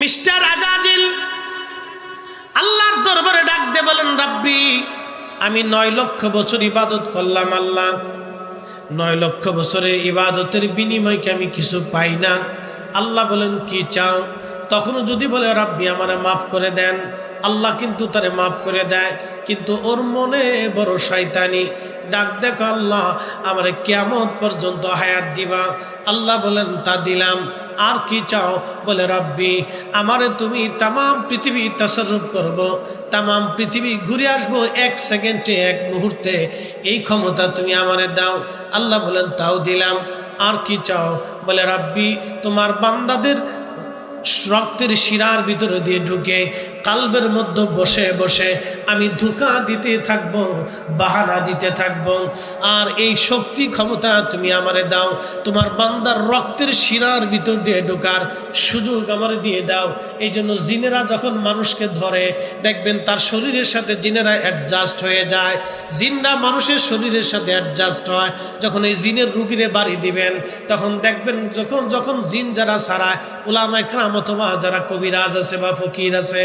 Mister আজাজিল আল্লাহর দরবারে ডাক দিয়ে বলেন, রাব্বি আমি 9 লক্ষ বছর ইবাদত করলাম আল্লাহ, 9 লক্ষ বছরের ইবাদতের বিনিময়ে কি আমি কিছু পাই না? আল্লাহ বলেন, কি চাও? তখনও যদি বলে রাব্বি আমারে মাফ করে দেন, আল্লাহ কিন্তু তারে মাফ করে দেয়। কিন্তু ওর মনে বড় শয়তানি, ডাক দেখো আল্লাহ আমারে কিয়ামত পর্যন্ত হায়াত দিবা। আল্লাহ বলেন, তা দিলাম, আর কি চাও? বলে রাব্বি আমারে তুমি তামাম পৃথিবী তাসাররুফ করব, তামাম পৃথিবী ঘুরে আসবো 1 সেকেন্ডে 1 মুহূর্তে, এই ক্ষমতা তুমি আমারে দাও। আল্লাহ বলেন, তাও দিলাম, আর কি চাও? বলে রাব্বি তোমার বান্দাদের রক্তের শিরার ভিতরে দিয়ে ঢুকে কালবের মধ্যে বসে বসে আমি ধোঁকা দিতে থাকবো, বাহানা দিতে থাকবো, আর এই শক্তি ক্ষমতা তুমি আমারে দাও। তোমার বান্দার রক্তের শিরার ভিতর দিয়ে ঢোকার সুযোগ আমারে দিয়ে দাও। এই জন্য জিনেরা যখন মানুষকে ধরে দেখবেন তার শরীরের সাথে জিনেরা অ্যাডজাস্ট হয়ে যায়, জিনরা মানুষের শরীরের সাথে অ্যাডজাস্ট হয়। যখন এই জিনের রুগীরে বাড়ি দিবেন তখন দেখবেন যখন জিন যারা সারায়, উলামা ইকরাম অথবা যারা কবিরাজ আছে বা ফকির আছে,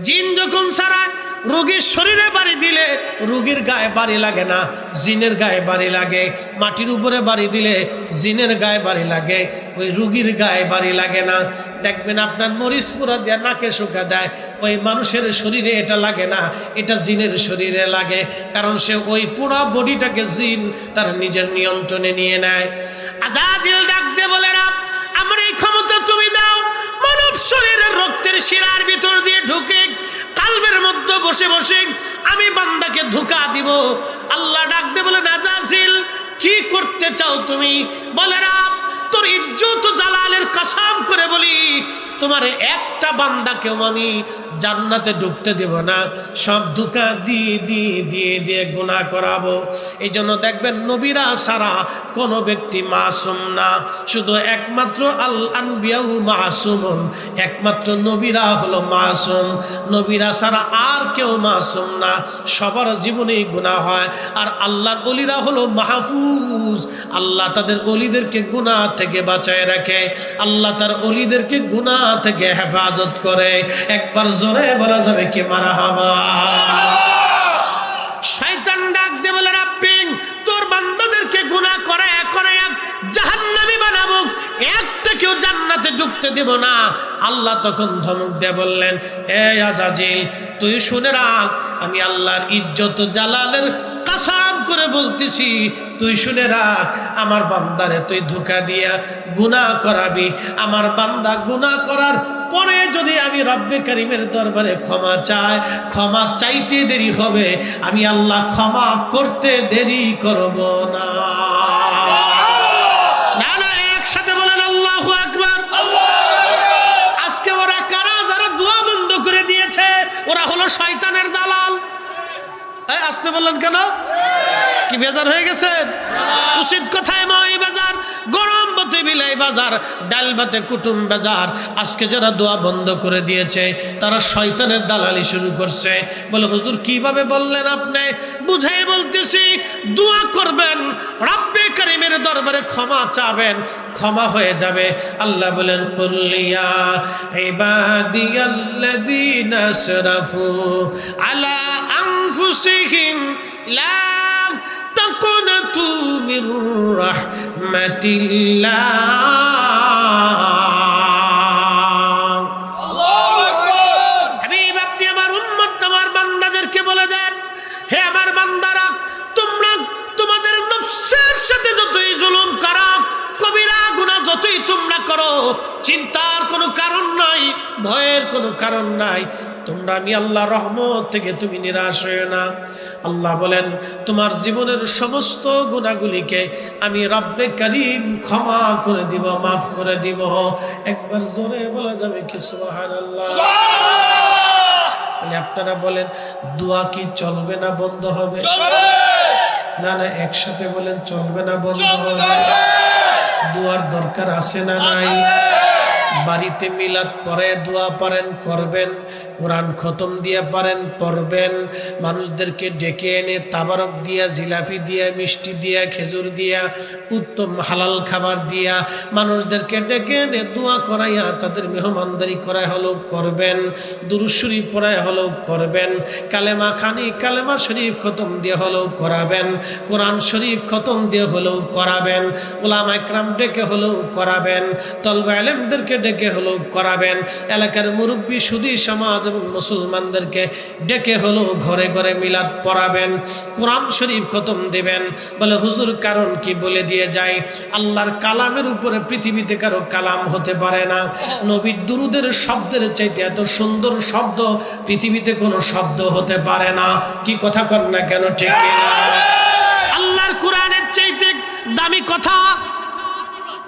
জিন যখন সারায় রোগীর শরীরে বাড়ি দিলে রোগীর গায়ে বাড়ি লাগে না, জিনের গায়ে বাড়ি লাগে। মাটির উপরে বাড়ি দিলে জিনের গায়ে বাড়ি লাগে, ওই রোগীর গায়ে বাড়ি লাগে না। দেখবেন আপনার মরিচ পুরা দিয়ে নাকে শুকা দেয়, ওই মানুষের শরীরে এটা লাগে না, এটা জিনের শরীরে লাগে, কারণ সে ওই পুরা বডিটাকে জিন তার নিজের নিয়ন্ত্রণে নিয়ে নেয়। আজাজিল ডাক দিয়ে বলে, না আমার এই ক্ষমতা তুমি দাও, মানব শরীরের রক্তের শিরার ভিতর দিয়ে ঢুকে কালবের মধ্যে বসে বসে আমি বান্দাকে ধোঁকা দিব। আল্লাহ ডাক দিয়ে বলে, আজাজিল কি করতে চাও তুমি? বলে, রাব তোর ইজ্জত জালালের কসম করে বলি তোমার একটা বান্দাকেও আমি জান্নাতে ঢুকতে দেব না, সব ধোঁকা দিয়ে দিয়ে দিয়ে দিয়ে গুনাহ করাবো। এই জন্য দেখবেন নবীরা সারা কোনো ব্যক্তি মাসুম না, শুধু একমাত্র আল আনবিয়াউ মাসুমুন, একমাত্র নবীরা হলো মাসুম। নবীরা সারা আর কেউ মাসুম না, সবার জীবনেই গুনাহ হয়। আর আল্লাহর ওলিরা হলো মাহফুজ, আল্লাহ তাদের ওলিদেরকে গুনাহ থেকে বাঁচায় রাখে, আল্লাহ তার ওলিদেরকে গুনাহ থেকে হেফাজত করে। একবার জোরে বলা যাবে কি মারহাবা। শয়তান ডাক দিয়ে বলে, রাব্বি তোর বান্দাদেরকে গুনাহ করে জাহান্নামী বানাবো, একটা কেউ জান্নাতে ঢুকতে দেব না। আল্লাহ তখন ধমক দিয়ে বললেন, এ আজাজিল তুই শুনে রাখ, আমি আল্লাহর ইজ্জত জালালের কসম করে বলতেছি, তুই শুনে রাখ, আমার বান্দারে তুই ধোঁকা দিয়া গুনাহ করাবি। আমার বান্দা গুনাহ করার পরে যদি আমি রব্বে কারীমের দরবারে ক্ষমা চাই, ক্ষমা চাইতে দেরি হবে, আমি আল্লাহ ক্ষমা করতে দেরি করব না। না না, একসাথে বলেন আল্লাহু আকবার। আজকে ওরা কারা যারা দোয়া বন্ধ করে দিয়েছে? ওরা হলো শয়তানের দালাল। আসতে বললেন কেন? কি বেজার হয়ে গেছেন? উচিত কথায় মই বাজার, গরম ভাতে বিলাই বাজার, ডাল ভাতে কুটুম বাজার। আজকে যারা দোয়া বন্ধ করে দিয়েছে তারা শয়তানের দালালি শুরু করছে। বলে, হুজুর কিভাবে বললেন আপনি? বুঝাই বলতেছি, দোয়া করবেন, রব্বে কারীমের দরবারে ক্ষমা চাবেন, ক্ষমা হয়ে যাবে। আল্লাহ বলেন, কুল্লিয়া ইবাদিয়াল্লাযীনা আসরাফু আলা আনফুসিহিম লা তাকুনাতু মির রাহমাতিল্লাহ। আল্লাহু আকবার। হাবিব আপনি আমার উম্মত, আমার বান্দাদেরকে বলে দেন, হে আমার বান্দারা, তোমরা তোমাদের নফসের সাথে যতই জুলুম করো, কবিরা গুনাহ যতই তোমরা করো, চিন্তার কোনো কারণ নাই, ভয়ের কোনো কারণ নাই। তোমরা আমি আল্লাহর রহমত থেকে তুমি নিরাশ হয়ে না। আল্লাহ বলেন, তোমার জীবনের সমস্ত গুনাহগুলিকে আমি রব্বে কারীম ক্ষমা করে দিব, মাফ করে দিব। একবার জোরে বলা যাবে কি সুবহানাল্লাহ। তাহলে আপনারা বলেন, দোয়া কি চলবে না বন্ধ হবে? না না, একসাথে বলেন, চলবে না বন্ধ হবে? দোয়ার দরকার আছে না নাই? বাড়িতে মিলাদ পড়ে দোয়া পারেন করবেন, কোরআন খতম দিয়ে পারেন পড়বেন, মানুষদেরকে ডেকে এনে তাবারক দিয়া, জিলাপি দিয়া, মিষ্টি দিয়া, খেজুর দিয়া, উত্তম হালাল খাবার দিয়া মানুষদেরকে ডেকে এনে দোয়া করাইয়া তাদের মেহমানদারি করাই হলেও করবেন, দুরূদ শরীফ পড়াই হলেও করবেন, কালেমা শরীফ খতম দিয়ে হলেও করাবেন, কোরআন শরীফ খতম দিয়ে হলেও করাবেন, উলামা ইকরাম ডেকে হলেও করাবেন, তলবে আলেমদেরকে ডেকে হলেও করাবেন, এলাকার মুরব্বী সুধী সমাজ এবং মুসলমানদেরকে ডেকে হলেও ঘরে ঘরে মিলাদ পড়াবেন, কোরআন শরীফ খতম দেবেন। বলে হুজুর কারণ কি? বলে দিয়ে যায়, আল্লাহর কালামের উপরে পৃথিবীতে কারো কালাম হতে পারে না। নবীর দুরুদের শব্দের চাইতে এত সুন্দর শব্দ পৃথিবীতে কোনো শব্দ হতে পারে না। কি কথা কর না কেন? ঠিক কিনা? আল্লাহর কোরআনের চাইতে দামি কথা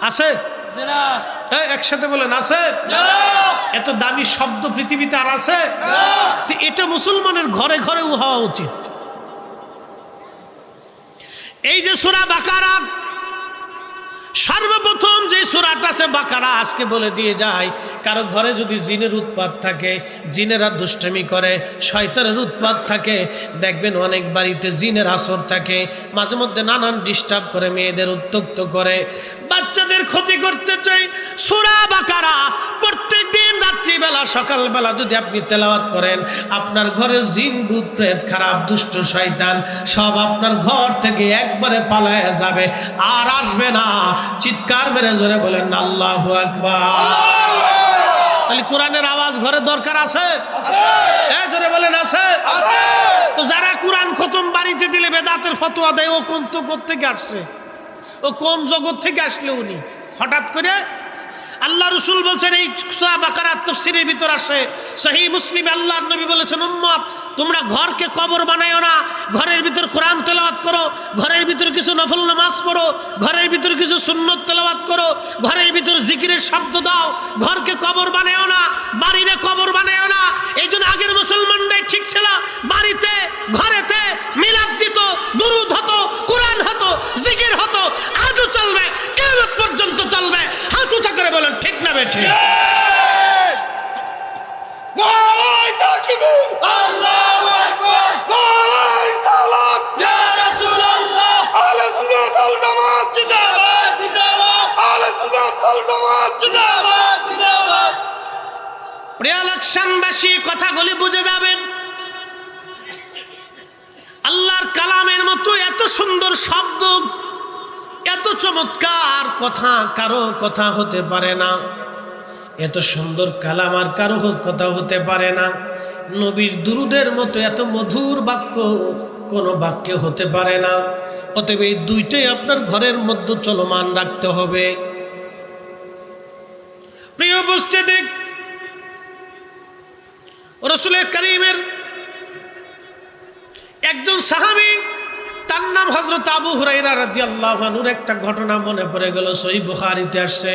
আছে? একসাথে বলেন আছে? এত দামি শব্দ পৃথিবীতে আর আছে? এটা মুসলমানের ঘরে ঘরে হওয়া উচিত। এই যে সূরা বাকারা, সর্বপ্রথম যে সূরাটা আছে বাকারা, আজকে বলে দিয়ে যায়, কারো ঘরে যদি জিনের উৎপাত থাকে, জিনেরা দুষ্টামি করে, শয়তানের উৎপাত থাকে, দেখবেন অনেক বাড়িতে জিনের আসর থাকে, মাঝে মধ্যে নানান ডিস্টার্ব করে, মেয়েদের উত্ত্যক্ত করে, বাচ্চাদের ক্ষতি করতে চাই। সূরা বাকারা প্রত্যেক দিন রাত্রিবেলা সকালবেলা যদি আপনি তেলাওয়াত করেন, আপনার ঘরে জিন ভূত প্রেত খারাপ দুষ্ট শয়তান সব আপনার ঘর থেকে একবারে পালায় যাবে, আর আসবে না। চিৎকার মেরে জোরে বলেন আল্লাহু আকবার। তাহলে কোরআনের আওয়াজ ঘরে দরকার আছে? জোরে বলেন আছে? তো যারা কোরআন খতম বাড়িতে দিলে বেদাতের ফতোয়া দেয়, ও কোন তো কোত্থেকে আসছে? ও কোন জগৎ থেকে আসলে উনি হঠাৎ করে? আল্লাহ রাসূল বলছেন, এই সূরা বাকারার তাফসীরের ভিতর আসে, সহিহ মুসলিমে আল্লাহর নবী বলেছেন, উম্মত তোমরা ঘরকে কবর বানায়ো না, ঘরের ভিতর কোরআন তেলাওয়াত করো, ঘরের ভিতর কিছু নফল নামাজ পড়ো, ঘরের ভিতর কিছু সুন্নত তেলাওয়াত করো, ঘরের ভিতর জিকিরের শব্দ দাও, ঘরকে কবর বানায়ো না, বাড়িতে কবর বানায়ো না। এই জন্য আগের মুসলমানরাই ঠিক ছিল, বাড়িতে ঘরেতে মিলাদ দিত, দুরূদ হতো, কোরআন হতো, জিকির হতো, আজও চলবে, কিয়ামত পর্যন্ত চলবে। হাত উঁচা করে বলেন ঠিক না বেঠিক? নারায়ে তাকবীর, আল্লাহু আকবার, নারায়ে রিসালাত, ইয়া রাসূলুল্লাহ, আহলে সুন্নাত ওয়াল জামাত জিন্দাবাদ, জিন্দাবাদ, আহলে সুন্নাত ওয়াল জামাত জিন্দাবাদ, জিন্দাবাদ। প্রিয় লাকসামবাসী, কথাগুলি বুঝে যাবেন। আল্লাহর কালামের মতো এত সুন্দর শব্দ, এত চমৎকার কথা কারো কথা হতে পারে না। এত সুন্দর কালাম আর কারো কথা হতে পারে না। নবীর দুরুদের মতো এত মধুর বাক্য কোনো বাক্যে হতে পারে না। অতএব এই দুইটাই আপনার ঘরের মধ্যে চলমান রাখতে হবে। প্রিয় উপস্থিতি, রাসূল কারীমের একজন সাহাবী, তার নাম হযরত আবু হুরায়রা রাদিয়াল্লাহু আনহুর একটা ঘটনা মনে পড়ে গেল, সহিহ বুখারীতে আসছে।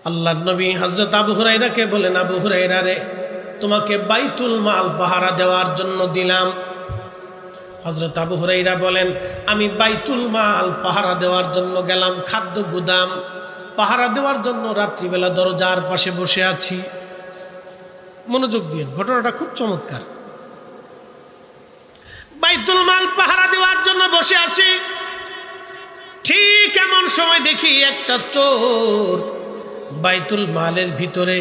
আল্লাহর নবী হযরত আবু হুরায়রাকে বলেন, আবু হুরায়রা রে, তোমাকে বাইতুল মাল পাহারা দেওয়ার জন্য দিলাম। হযরত আবু হুরায়রা বলেন, আমি বাইতুল মাল পাহারা দেওয়ার জন্য গেলাম, খাদ্য গুদাম পাহারা দেওয়ার জন্য রাত্রিবেলা দরজার পাশে বসে আছি। মনোযোগ দিয়ে, ঘটনাটা খুব চমৎকার। বাইতুল মাল পাহারা দেওয়ার জন্য বসে আছি, ঠিক এমন সময় দেখি একটা চোর বাইতুল মালের ভিতরে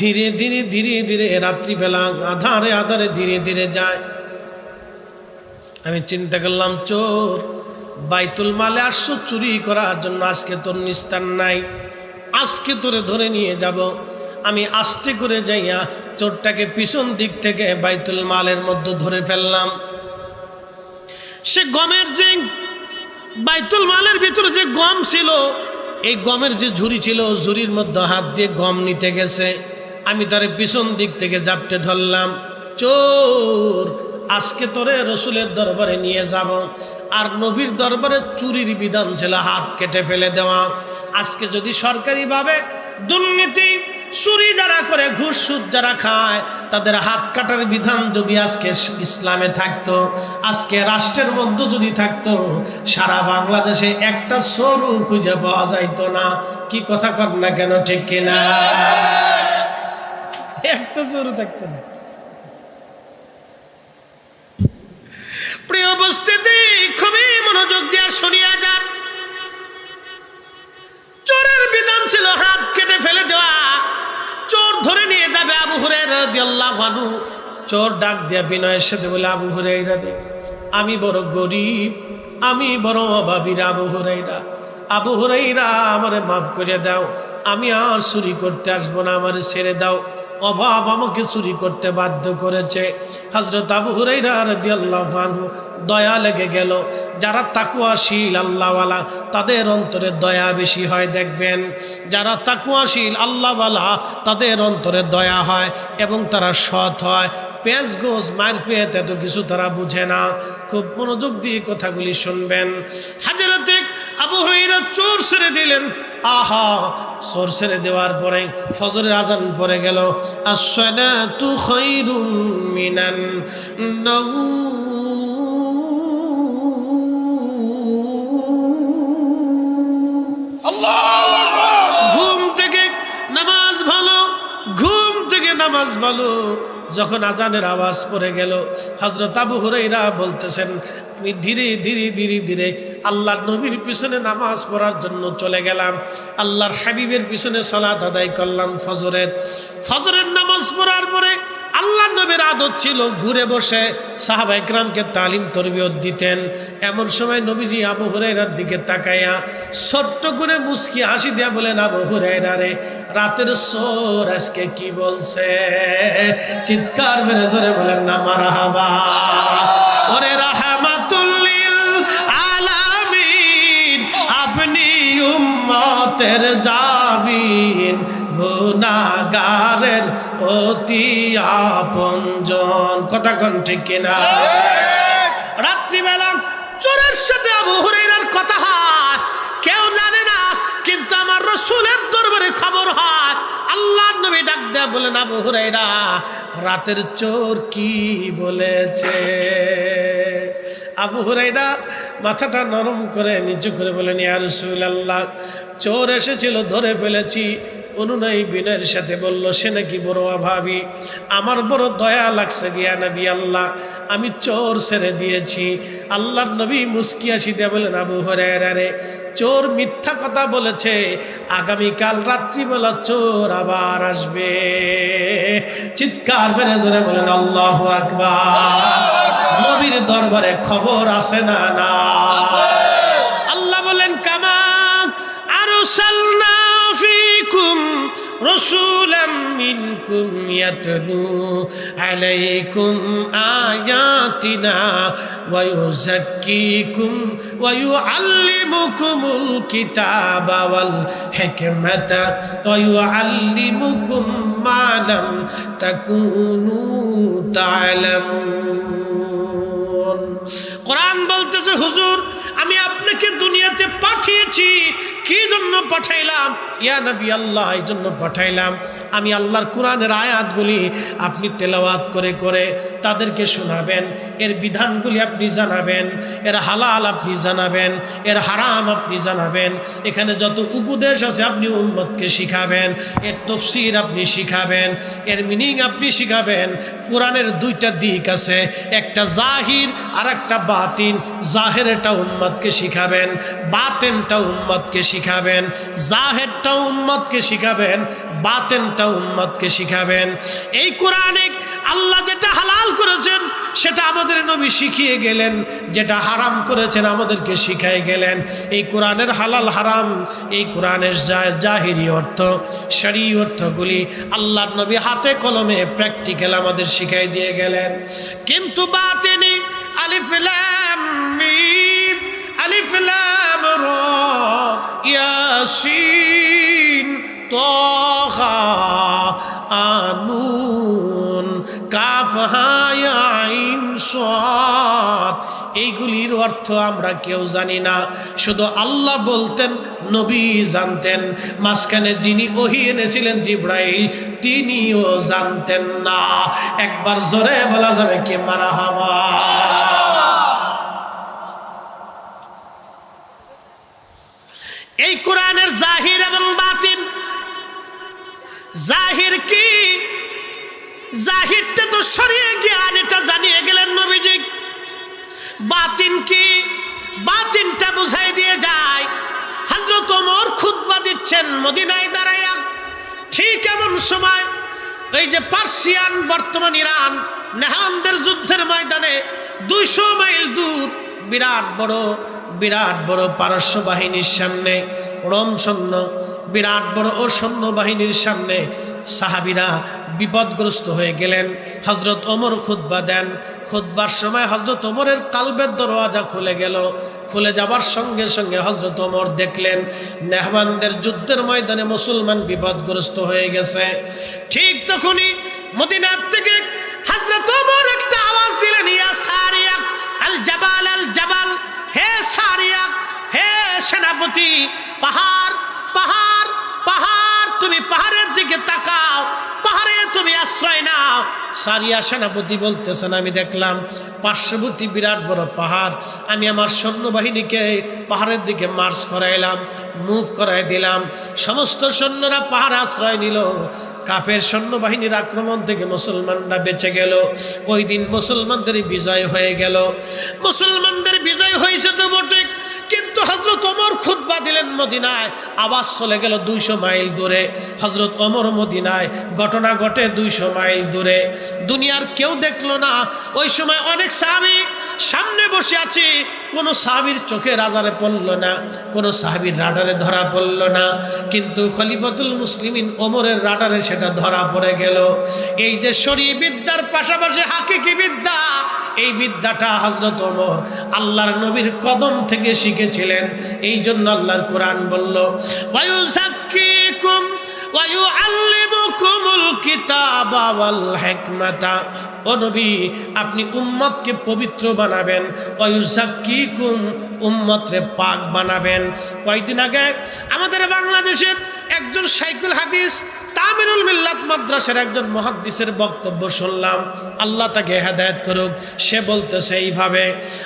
ধীরে ধীরে ধীরে ধীরে রাত্রিবেলা আধারে আধারে ধীরে ধীরে যায়। আমি চিন্তা করলাম, চোর বাইতুল মালে আসছো চুরি করার জন্য, আজকে তোর নিস্তার নাই, আজকে তোরে ধরে নিয়ে যাব। আমি আস্তে করে যাইয়া চোরটাকে পিছন দিক থেকে বাইতুল মালের মধ্যে ধরে ফেললাম। সে গমের যে বাইতুল মালের ভিতরে যে গম ছিল, এই গমের যে ঝুড়ি ছিল, ঝুড়ির মধ্যে হাত দিয়ে গম নিতে গেছে। আমি তারে পিছন দিক থেকে জাপটে ধরলাম, চোর আজকে তোরে রসুলের দরবারে নিয়ে যাব। আর নবীর দরবারে চুরির বিধান ছিল হাত কেটে ফেলে দেওয়া। আজকে যদি সরকারিভাবে দুর্নীতি চুরি যারা করে, ঘুষ সুদ যারা খায়, তাদের হাত কাটার বিধান যদি আজকে ইসলামে থাকতো, আজকে রাষ্ট্রের মধ্যে যদি থাকতো, সারা বাংলাদেশে একটা চোরও খুঁজে পাওয়া যাইতো না। কি কথা কর না কেন, ঠিক কিনা? একটা চোরও থাকতো না। প্রিয় উপস্থিতি, খুবই মনোযোগ দিয়ে শুনিয়া যান। চোরের বিধান ছিল হাত কেটে ফেলে দেওয়া। চোর ধরে নিয়ে যাবে আবু হুরায়রা রাদিয়াল্লাহু আনহু। চোর ডাক দিয়া বিনয়ের সাথে বলে, আবু হুরায়রা রে, আমি বড় গরিব, আমি বড় অভাবী রে আবু হুরায়রা। আবু হুরায়রা, আমারে মাফ করে দাও, আমি আর চুরি করতে আসবো না, আমারে ছেড়ে দাও। অভাব আমাকে চুরি করতে বাধ্য করেছে। হযরত আবু হুরায়রা রাদিয়াল্লাহু আনহু দয়া লেগে গেল। যারা তাকওয়াশীল আল্লাহওয়ালা, তাদের অন্তরে দয়া বেশি হয়। দেখবেন, যারা তাকওয়াশীল আল্লাহওয়ালা, তাদের অন্তরে দয়া হয় এবং তারা সৎ হয়। পেঁয়াজ গোস মারফিয়াত এত কিছু তারা বুঝে না। খুব মনোযোগ দিয়ে কথাগুলি শুনবেন। হযরতে আবু হুরায়রা চোর ছেড়ে দিলেন। আহা, চোর ছেড়ে দেওয়ার পরে ফজরের আজান পড়ে গেল। আসসালাতু খায়রুম মিনান নাওম। ঘুম থেকে নামাজ ভালো, ঘুম থেকে নামাজ ভালো। যখন আজানের আওয়াজ পড়ে গেল, হযরত আবু হুরায়রা বলতেছেন, আমি ধীরে ধীরে ধীরে ধীরে আল্লাহর নবীর পিছনে নামাজ পড়ার জন্য চলে গেলাম। আল্লাহর হাবিবের পিছনে সালাত আদায় করলাম। ফজরের নামাজ পড়ার পরে আল্লাহর নবীর আদত ছিল ঘুরে বসে সাহাবায়ে কেরামকে তালিম তরবিয়ত দিতেন। এমন সময় নবীজি আবু হুরায়রার দিকে তাকাইয়া ছোট্ট করে মুস্কি হাসি দিয়া বলেন, আবু হুরায়রা রে, রাতের চোর আজকে কি বলছে? চিৎকার মেরে জোরে বলেন না মারহাবা। ওরে রাহমাতুল লিল আলামিন, আপনি উম্মতের জাবিন, গুনাহগারের অতি আপনজন। কথা কোন ঠিক কিনা? রাত্রিবেলা চোরের সাথে আবু হুরায়রার কথা হয়, কেউ জানে না, কিন্তু আমার রাসূলের দরবারে খবর হয়। আল্লাহর নবী ডাক দেয়া বলেন, আবু হুরায়রা, রাতের চোর কি বলেছে? আবু হুরায়রা মাথাটা নরম করে নিচু করে বলেন, ইয়া রাসূলুল্লাহ, চোর এসেছিল, ধরে ফেলেছি। অনুনয়ী বিনয়ের সাথে বলল, সে নাকি বড় অভাবী, আমার বড় দয়া লাগছে গিয়া নবী আল্লাহ, আমি চোর ছেড়ে দিয়েছি। আল্লাহর নবী মুস্কি হাসি দিয়ে বলেন, আবু হুরায়রা রে, চোর মিথ্যা কথা বলেছে, আগামীকাল রাত্রিবেলা চোর আবার আসবে। চিৎকার মেরে জোরে বলেন আল্লাহু আকবার। নবীর দরবারে খবর আছে না? না। আল্লাহ বলেন, কামা আরসালনা ফীকুম রাসূলাম মিনকুম ইয়াতলু আলাইকুম আয়াতিনা ওয়া ইউযাক্কিকুম ওয়া ইউআল্লিমুকুমুল কিতাবা ওয়াল হিকমাতা ওয়া ইউআল্লিমুকুম মা লাম তাকুনু তা'লামুন। কোরআন বলতেছে, হুজুর, আমি আপনাকে দুনিয়াতে পাঠিয়েছি। কি জন্য পাঠাইলাম? ইয়া নবী আল্লাহ, এই জন্য পাঠাইলাম, আমি আল্লাহর কোরআনের আয়াতগুলি আপনি তেলাওয়াত করে করে তাদেরকে শোনাবেন, এর বিধানগুলি আপনি জানাবেন, এর হালাল আপনি জানাবেন, এর হারাম আপনি জানাবেন, এখানে যত উপদেশ আছে আপনি উম্মতকে শিখাবেন, এর তাফসীর আপনি শিখাবেন, এর মিনিং আপনি শিখাবেন। কোরআনের দুইটা দিক আছে, একটা জাহির আর একটা বাতিন। জাহেরটা উম্মতকে শিখাবেন, বাতিনটা উম্মতকে শিখাবেন। জাহেরটা উম্মতকে শিখাবেন, বাতিনটা উম্মতকে শিখাবেন। এই কোরআনে আল্লাহ যেটা হালাল করেছেন সেটা আমাদের নবী শিখিয়ে গেলেন, যেটা হারাম করেছেন আমাদেরকে শিখাই গেলেন। এই কোরআনের হালাল হারাম, এই কোরআনের জাহিরি অর্থ, শরঈ অর্থগুলি আল্লাহর নবী হাতে কলমে প্র্যাকটিক্যাল আমাদের শিখাই দিয়ে গেলেন। কিন্তু বাতিনি, আলিফ লাম মিম, আলিফ লাম রা, ইয়াসিন, তাহা, আনুন, কাফ হা ইয়া আইন সাদ, এইগুলির অর্থ আমরা কেউ জানি না, শুধু আল্লাহ বলতেন, নবী জানতেন। মাঝখানে যিনি ওহী এনেছিলেন জিবরাইল, তিনিও জানতেন না। একবার জোরে বলা যাবে কি মারহাবা। এই কোরআনের জাহির এবং বাতিন, জাহির কি? জাহিরটা তো সরিয়ে জ্ঞান, এটা জানিয়ে গেলেন নবীজি। বাতিন কি? বাতিনটা বুঝাই দিয়ে যায়। হযরত ওমর খুতবা দিচ্ছেন মদিনায় দাঁড়াইয়া, ঠিক এমন সময় এই যে পার্সিয়ান, বর্তমান ইরান, নেহানদের যুদ্ধের ময়দানে 200 মাইল দূর বিরাট বড় পারস্য বাহিনীর সামনে, রোম সৈন্য, বিরাট বড় ও সৈন্য বাহিনীর সামনে সাহাবীরা বিপদগ্রস্ত হয়ে গেলেন। হযরত ওমর খুতবা দেন। খুতবার সময় হযরত ওমরের কালবের দরওয়াজা খুলে গেল। খুলে যাবার সঙ্গে সঙ্গে হযরত ওমর দেখলেন নেহমানদের যুদ্ধের ময়দানে মুসলমান বিপদগ্রস্ত হয়ে গেছে। ঠিক তখনই মদিনার থেকে হযরত ওমর একটা আওয়াজ দিলেন, ইয়া সারিয়া আল জাবাল, আল জাবাল, হে সারিয়া, হে সেনাপতি, পাহাড় পাহাড় পাহাড়, তুমি পাহাড়ের দিকে তাকাও, পাহাড়ে তুমি আশ্রয় নাও। সারিয়া সেনাপতি বলতেছেন, আমি দেখলাম পার্শ্ববর্তী বিরাট বড় পাহাড়, আমি আমার সৈন্যবাহিনীকে পাহাড়ের দিকে মার্চ করাইলাম, মুভ করাই দিলাম। সমস্ত সৈন্যরা পাহাড় আশ্রয় নিল। কাফের সৈন্যবাহিনীর আক্রমণ থেকে মুসলমানরা বেঁচে গেল। ওই দিন মুসলমানদের বিজয় হয়ে গেল। মুসলমানদের বিজয় হয়েছে তো বটে, কিন্তু হযরত ওমর খুতবা দিলেন মদিনায়, আওয়াজ চলে গেল 200 মাইল দূরে। হযরত ওমর মদিনায়, ঘটনা ঘটে 200 মাইল দূরে। দুনিয়ার কেউ দেখলো না। ওই সময় অনেক সাহাবী সামনে বসে আছে, কোনো সাহাবীর চোখে রাজারে পড়ল না, কোনো সাহাবীর রাডারে ধরা পড়ল না, কিন্তু খলিফাতুল মুসলিমিন ওমরের রাডারে সেটা ধরা পড়ে গেল। এই যে শরী বিদ্যার পাশাপাশি হাকিকি বিদ্যা, এই বিদ্যাটা হযরত ওমর আল্লাহর নবীর কদম থেকে শিখেছিলেন। এই জন্য আল্লাহর কোরআন বলল, ওয়ায়ুযাক্কিকুম ওয়ায়ুআল্লিমুকুমুল কিতাবা ওয়াল হিকমাতা। ও নবী, আপনি উম্মতকে পবিত্র বানাবেন, ওয়ায়ুযাক্কিকুম, উম্মতরে পাক বানাবেন। কয়েকদিন আগে আমাদের বাংলাদেশের একজন শাইখুল হাদিস তামিরুল মিল্লাত মাদ্রাসার একজন মুহাদ্দিসের বক্তব্য শুনলাম, আল্লাহ তাকে হেদায়েত করুক। সে বলতেছে এইভাবে,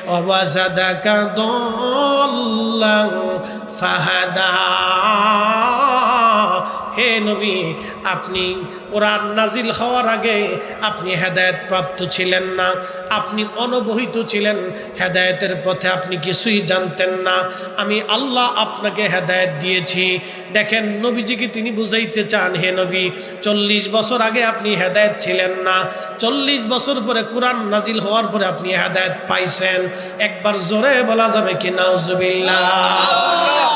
ওয়াজাদাকা দাল্লান ফাহাদা। হে নবী, আপনি কোরআন নাজিল হওয়ার আগে আপনি হেদায়েত প্রাপ্ত ছিলেন না, আপনি অনবহিত ছিলেন, হেদায়েতের পথে আপনি কিছুই জানতেন না। আমি আল্লাহ আপনাকে হেদায়েত দিয়েছি। দেখেন নবীজিকে তিনি বুঝাইতে চান, হে নবী, 40 বছর আগে আপনি হেদায়েত ছিলেন না, 40 বছর পরে কোরআন নাজিল হওয়ার পরে আপনি হেদায়েত পাইছেন। একবার জোরে বলা যাবে কি নাউজুবিল্লাহ।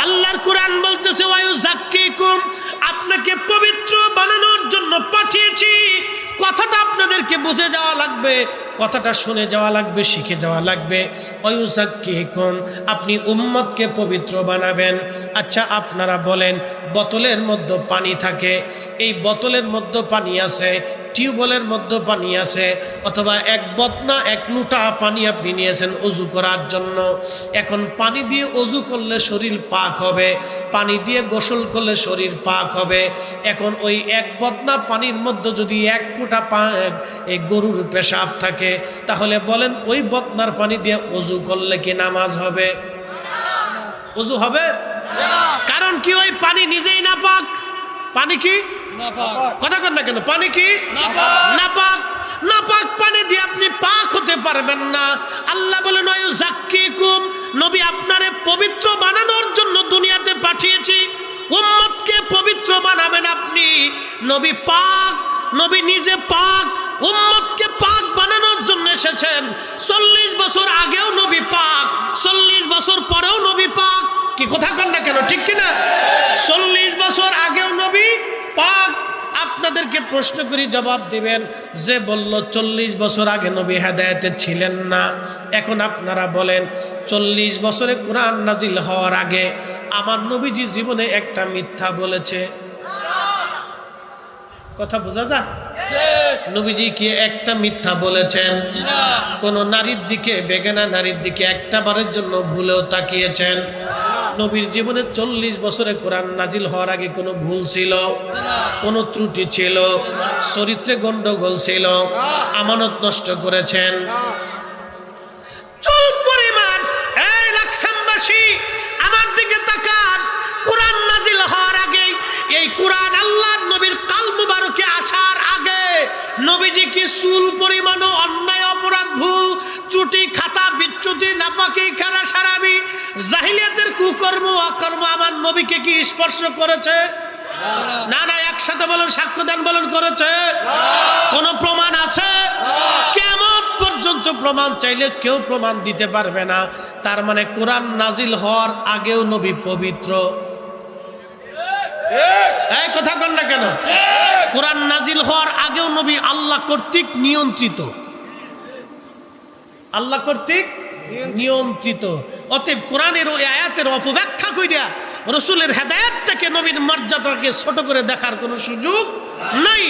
আল্লাহর কোরআন বলতেছে, ওয়ায়ুযাক্কিকুম, আপনাকে পবিত্র বানানোর জন্য পাঠিয়েছি। কথাটা আপনাদেরকে বুঝে যাওয়া লাগবে, কথাটা শুনে যাওয়া লাগবে, শিখে যাওয়া লাগবে। ওয়ায়ুযাক্কিকুম, আপনি উম্মতকে পবিত্র বানাবেন। আচ্ছা আপনারা বলেন, বোতলের মধ্যে পানি থাকে, এই বোতলের মধ্যে পানি আছে, টিউবওয়েলের মধ্যে পানি আছে, অথবা এক বদনা 1 লোটা পানি আপনি নিয়েছেন অজু করার জন্য। এখন পানি দিয়ে অজু করলে শরীর পাক হবে, পানি দিয়ে গোসল করলে শরীর পাক হবে। এখন ওই 1 বদনা পানির মধ্যে যদি 1 ফোঁটা এই গরুর পেশাব থাকে, তাহলে বলেন ওই বদনার পানি দিয়ে অজু করলে কি নামাজ হবে? অজু হবে? কারণ কি ওই পানি নিজেই নাপাক। পানি কি কথা কন না কেন? পানি কি নাপাক। নাপাক পানি দিয়ে আপনি পাক হতে পারবেন না। আল্লাহ বলেন, ওয়ায়ুযাক্কিকুম, নবী আপনারে পবিত্র বানানোর জন্য দুনিয়াতে পাঠিয়েছি। উম্মতকে পবিত্র বানাবেন আপনি। নবী পাক, নবী নিজে পাক, উম্মতকে পাক বানানোর জন্য এসেছেন। 40 বছর আগেও নবী পাক, 40 বছর পরেও নবী পাক। কি কথা কন না কেন? ঠিক কিনা? 40 বছর আগেও নবী পাক। আপনাদেরকে প্রশ্ন করি, জবাব দিবেন। যে বলল 40 বছর আগে নবী হেদায়েতে ছিলেন না, এখন আপনারা বলেন 40 বছরে কোরআন নাজিল হওয়ার আগে আমার নবীজি জীবনে একটা মিথ্যা বলেছে? কথা বোঝা যায়? নবীজি কি একটা মিথ্যা বলেছেন? কোন নারীর দিকে, বেগানা নারীর দিকে একটা বারের জন্য ভুলেও তাকিয়েছেন? নবীর জীবনে 40 বছরে কোরআন নাজিল হওয়ার আগে কোনো ভুল ছিল, কোনো ত্রুটি ছিল, চরিত্রে গন্ডগোল ছিল, আমানত নষ্ট করেছেন? চুল পরিমাণ এই লাকসামবাসী আমার দিকে তাকান। কোরআন নাজিল হওয়ার আগে, এই কোরআন আল্লাহর নবীর কাল মুবারকে আসার আগে নবীজি কি চুল পরিমাণও অন্যায়, অপরাধ, ভুল, ত্রুটি, খাতা, বিচ্যুতি, নাপাকি, খারা, সারাবি, জাহিলিয়াতের কুকর্ম, অকর্ম আমার নবীকে কি স্পর্শ করেছে? না না, একসাথে বলেন, সাক্ষ্য দেন, বলেন করেছে? কোন প্রমাণ আছে? কিয়ামত পর্যন্ত প্রমাণ চাইলে কেউ প্রমাণ দিতে পারবে না। তার মানে কোরআন নাজিল হওয়ার আগেও নবী পবিত্র। এই কথা বল না কেন? কোরআন নাজিল হওয়ার আগেও নবী আল্লাহ কর্তৃক নিয়ন্ত্রিত, আল্লাহ কর্তৃক নিয়ন্ত্রিত। অতএব কোরআনের ওই আয়াতের অপব্যাখ্যা কইরা রসুলের হেদায়েতটাকে, নবীর মর্যাদাকে ছোট করে দেখার কোনো সুযোগ নাই।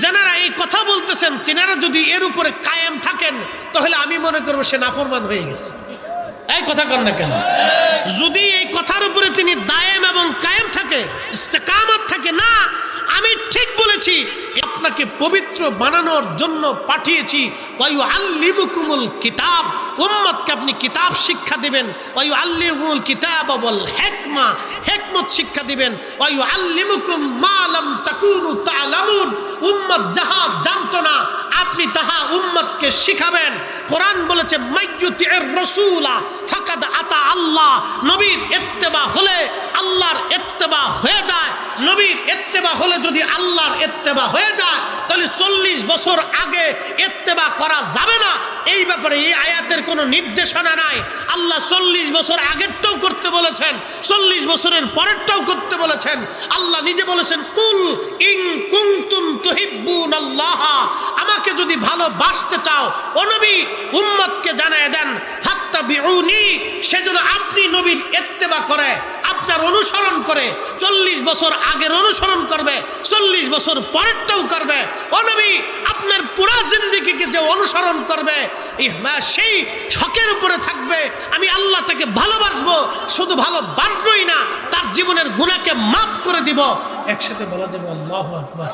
যারা এই কথা বলতেছেন তিনারা যদি এর উপরে কায়েম থাকেন তাহলে আমি মনে করবো সে নাফরমান হয়ে গেছে। এই কথা কর না কেন? যদি এই কথার উপরে তিনি দায়েম এবং কায়েম থাকে, ইস্তেকামত থাকে, না আমি ঠিক বলেছি, আপনাকে পবিত্র বানানোর জন্য পাঠিয়েছি। ওয়ায়ু আল্লিমুকুমুল কিতাব, উম্মতকে আপনি কিতাব শিক্ষা দিবেন। ওয়ায়ু আল্লিমুল কিতাব ওয়াল হিকমা, হিকমত শিক্ষা দিবেন। ওয়ায়ু আল্লিমুকুম মা লাম তাকুনু তা'লামুন, উম্মত যাহা জানতো না আপনি তাহা উম্মতকে শিখাবেন। কোরআন বলেছে মাইয়ুতির রাসূলা ফাকাদ আতা আল্লাহ। নবীর ইত্তেবা হলে আল্লাহর ইত্তেবা হয়ে যায়। নবীর ইত্তেবা হলে যদি আল্লাহর ইত্তেবা হয়ে যায় তাহলে 40 বছর আগে ইত্তেবা করা যাবে না। এই ব্যাপারে এই আয়াতের কোনো নির্দেশনা নাই। আল্লাহ 40 বছর আগেরটাও করতে বলেছেন, 40 বছরের পরেরটাও করতে বলেছেন। আল্লাহ নিজে বলেছেন কুল ইন কুনতুম তুহিব্বুনাল্লাহ, আমাকে যদি ভালোবাসতে চাও ও নবী উম্মতকে জানায় দেন ফাত্তাবিউনি, সেজন্য আপনি নবীর ইত্তেবা করে, আপনার অনুসরণ করে, 40 বছর আগের অনুসরণ করবে, 40 বছর পরেরটাও করবে। ও নবী আপনার পুরা জিন্দেগিকে যে অনুসরণ করবে সেই শখের উপরে থাকবে। আমি আল্লাহ তাকে ভালোবাসবো, শুধু ভালোবাসবোই না, তার জীবনের গুনাহকে মাফ করে দিব। একসাথে বলা যাবে আল্লাহু আকবার।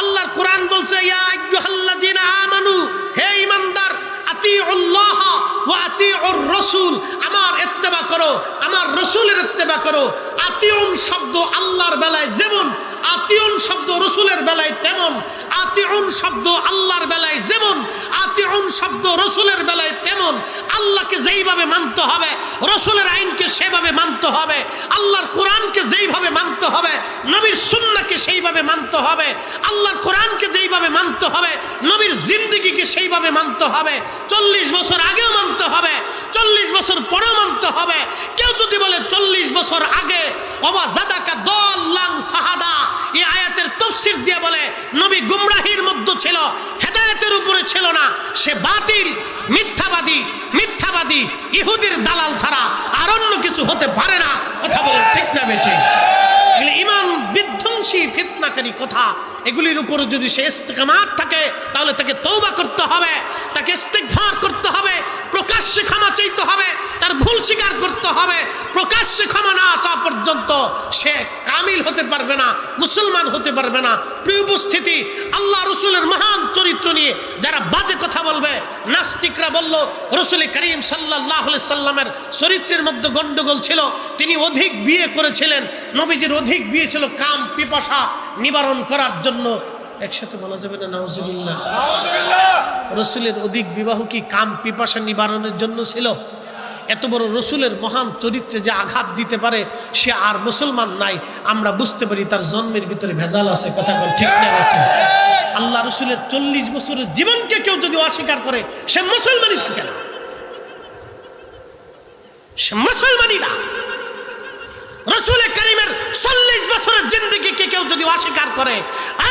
আল্লাহর কোরআন বলছে ইয়া আইয়ুহাল্লাযিনা আমানু, হে ঈমানদার, আতিউল্লাহ ওয়া আতিউর রাসূল, আমার ইত্তেবা করো, আমার রাসূলের ইত্তেবা করো। আতিউন শব্দ আল্লাহর বেলায় যেমন, আতিউন শব্দ রাসূলের বেলায় তেমন। আতিউন শব্দ আল্লাহর বেলায় যেমন, আতিউন শব্দ রাসূলের বেলায় তেমন। আল্লাহকে যেইভাবে মানতে হবে, রাসূলের আইনকে সেভাবে মানতে হবে, আল্লাহর কোরআনকে যেইভাবে মানতে হবে, নবীর সুন্নাহকে সেইভাবে মানতে হবে। আল্লাহর কোরআনকে যেইভাবে মানতে হবে, নবীর জিন্দেগিকে সেইভাবে মানতে হবে। 40 বছর আগেও মানতে হবে, 40 বছর পরেও মানতে হবে। কেউ যদি বলে 40 বছর আগে ওয়া জাদাকা দাল্লান ফাহাদা, এই আয়াতের তাফসীর দিয়ে বলে নবী গুমরাহির মধ্যে ছিল, হেদায়েতের উপরে ছিল না, সে বাতিল, মিথ্যাবাদী, মিথ্যাবাদী, ইহুদির দালাল ছাড়া আর অন্য কিছু হতে পারে না। কথা বলে ঠিক না বেঠিক? এগুলি ঈমান বিধ্বংসী, ফিতনাকারী কথা। এগুলির উপরে যদি সে ইস্তেকামাত থাকে তাহলে তাকে তওবা করতে হবে, তাকে ইস্তিগফার করতে হবে, প্রকাশ্যে ক্ষমা চাইতে হবে, তার ভুল স্বীকার করতে হবে। প্রকাশ্যে ক্ষমা না চাওয়া পর্যন্ত সে কামিল হতে পারবে না, মুসলমান হতে পারবে না। প্রিয় উপস্থিতি, আল্লাহ রসুলের মহান চরিত্র নিয়ে যারা বাজে কথা বলবে, নাস্তিকরা বলল রসুল করিম সাল্লাল্লাহু আলাইহি সাল্লামের চরিত্রের মধ্যে গন্ডগোল ছিল, তিনি অধিক বিয়ে করেছিলেন। নবীজির অধিক বিয়ে ছিল কাম পিপাসা নিবারণ করার জন্য। একসাথে বলা যাবে না নাউজুবিল্লাহ? রসুলের অধিক বিবাহ কি কাম পিপাসা নিবারণের জন্য ছিল? এত বড় রসুলের মহান চরিত্রে যে আঘাত দিতে পারে সে আর মুসলমান নাই, আমরা বুঝতে পারি তার জন্মের ভিতরে ভেজাল আছে। কথা বল ঠিক না? আল্লাহ রসুলের 40 বছরের জীবনকে কেউ যদি অস্বীকার করে সে মুসলমানই থাকে না, সে মুসলমানই না। রসুল করিমের 40 বছরের জিন্দেগিকে কেউ যদি অস্বীকার করে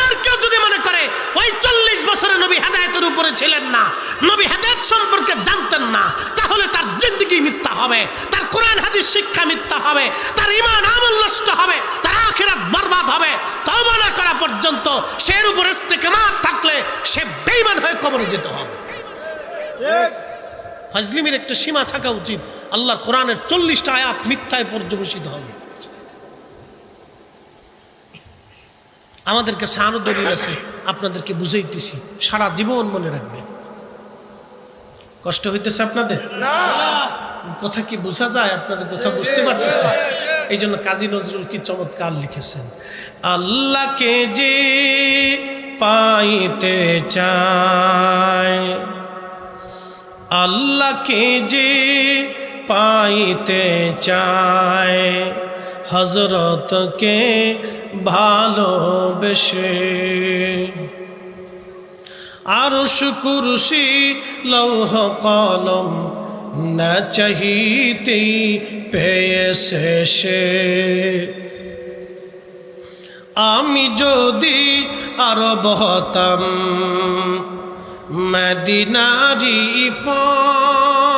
আর কেউ যদি মনে করে ওই 40 বছরের নবী হেদায়েতের উপরে ছিলেন না, নবী হেদায়েত সম্পর্কে জানতেন না, তাহলে তার জিন্দেগি মিথ্যা হবে, তার কোরআন হাদিস শিক্ষা মিথ্যা হবে, তার ঈমান আমল নষ্ট হবে, তার আখিরাত বরবাদ হবে। তওবা না করা পর্যন্ত সে এর উপর ইস্তেকামাত থাকলে সে বেঈমান হয়ে কবরে যেতে হবে। ফাজলিমের একটা সীমা থাকা উচিত। আল্লাহর কোরআনের 40টা আয়াত মিথ্যায় পর্যবেসিত হবে। আমাদের কাছে আরো দলিল আছে, আপনাদেরকে বুঝাইতেছি, সারা জীবন মনে রাখবেন। কষ্ট হইতেছে আপনাদের? কথা কি বোঝা যায়? আপনাদের কথা বুঝতে পারতেছেন? এই জন্য কাজী নজরুল কি চমৎকার লিখেছেন, আল্লাহকে যে পাইতে চায়, আল্লাহকে যে পাইতে চায়, হযরতকে ভালোবেসে আরশ কুরসি লৌহ কলম না চাহিতেই পেয়েছে সে। আমি যদি আরব হতাম মদিনারি পথ,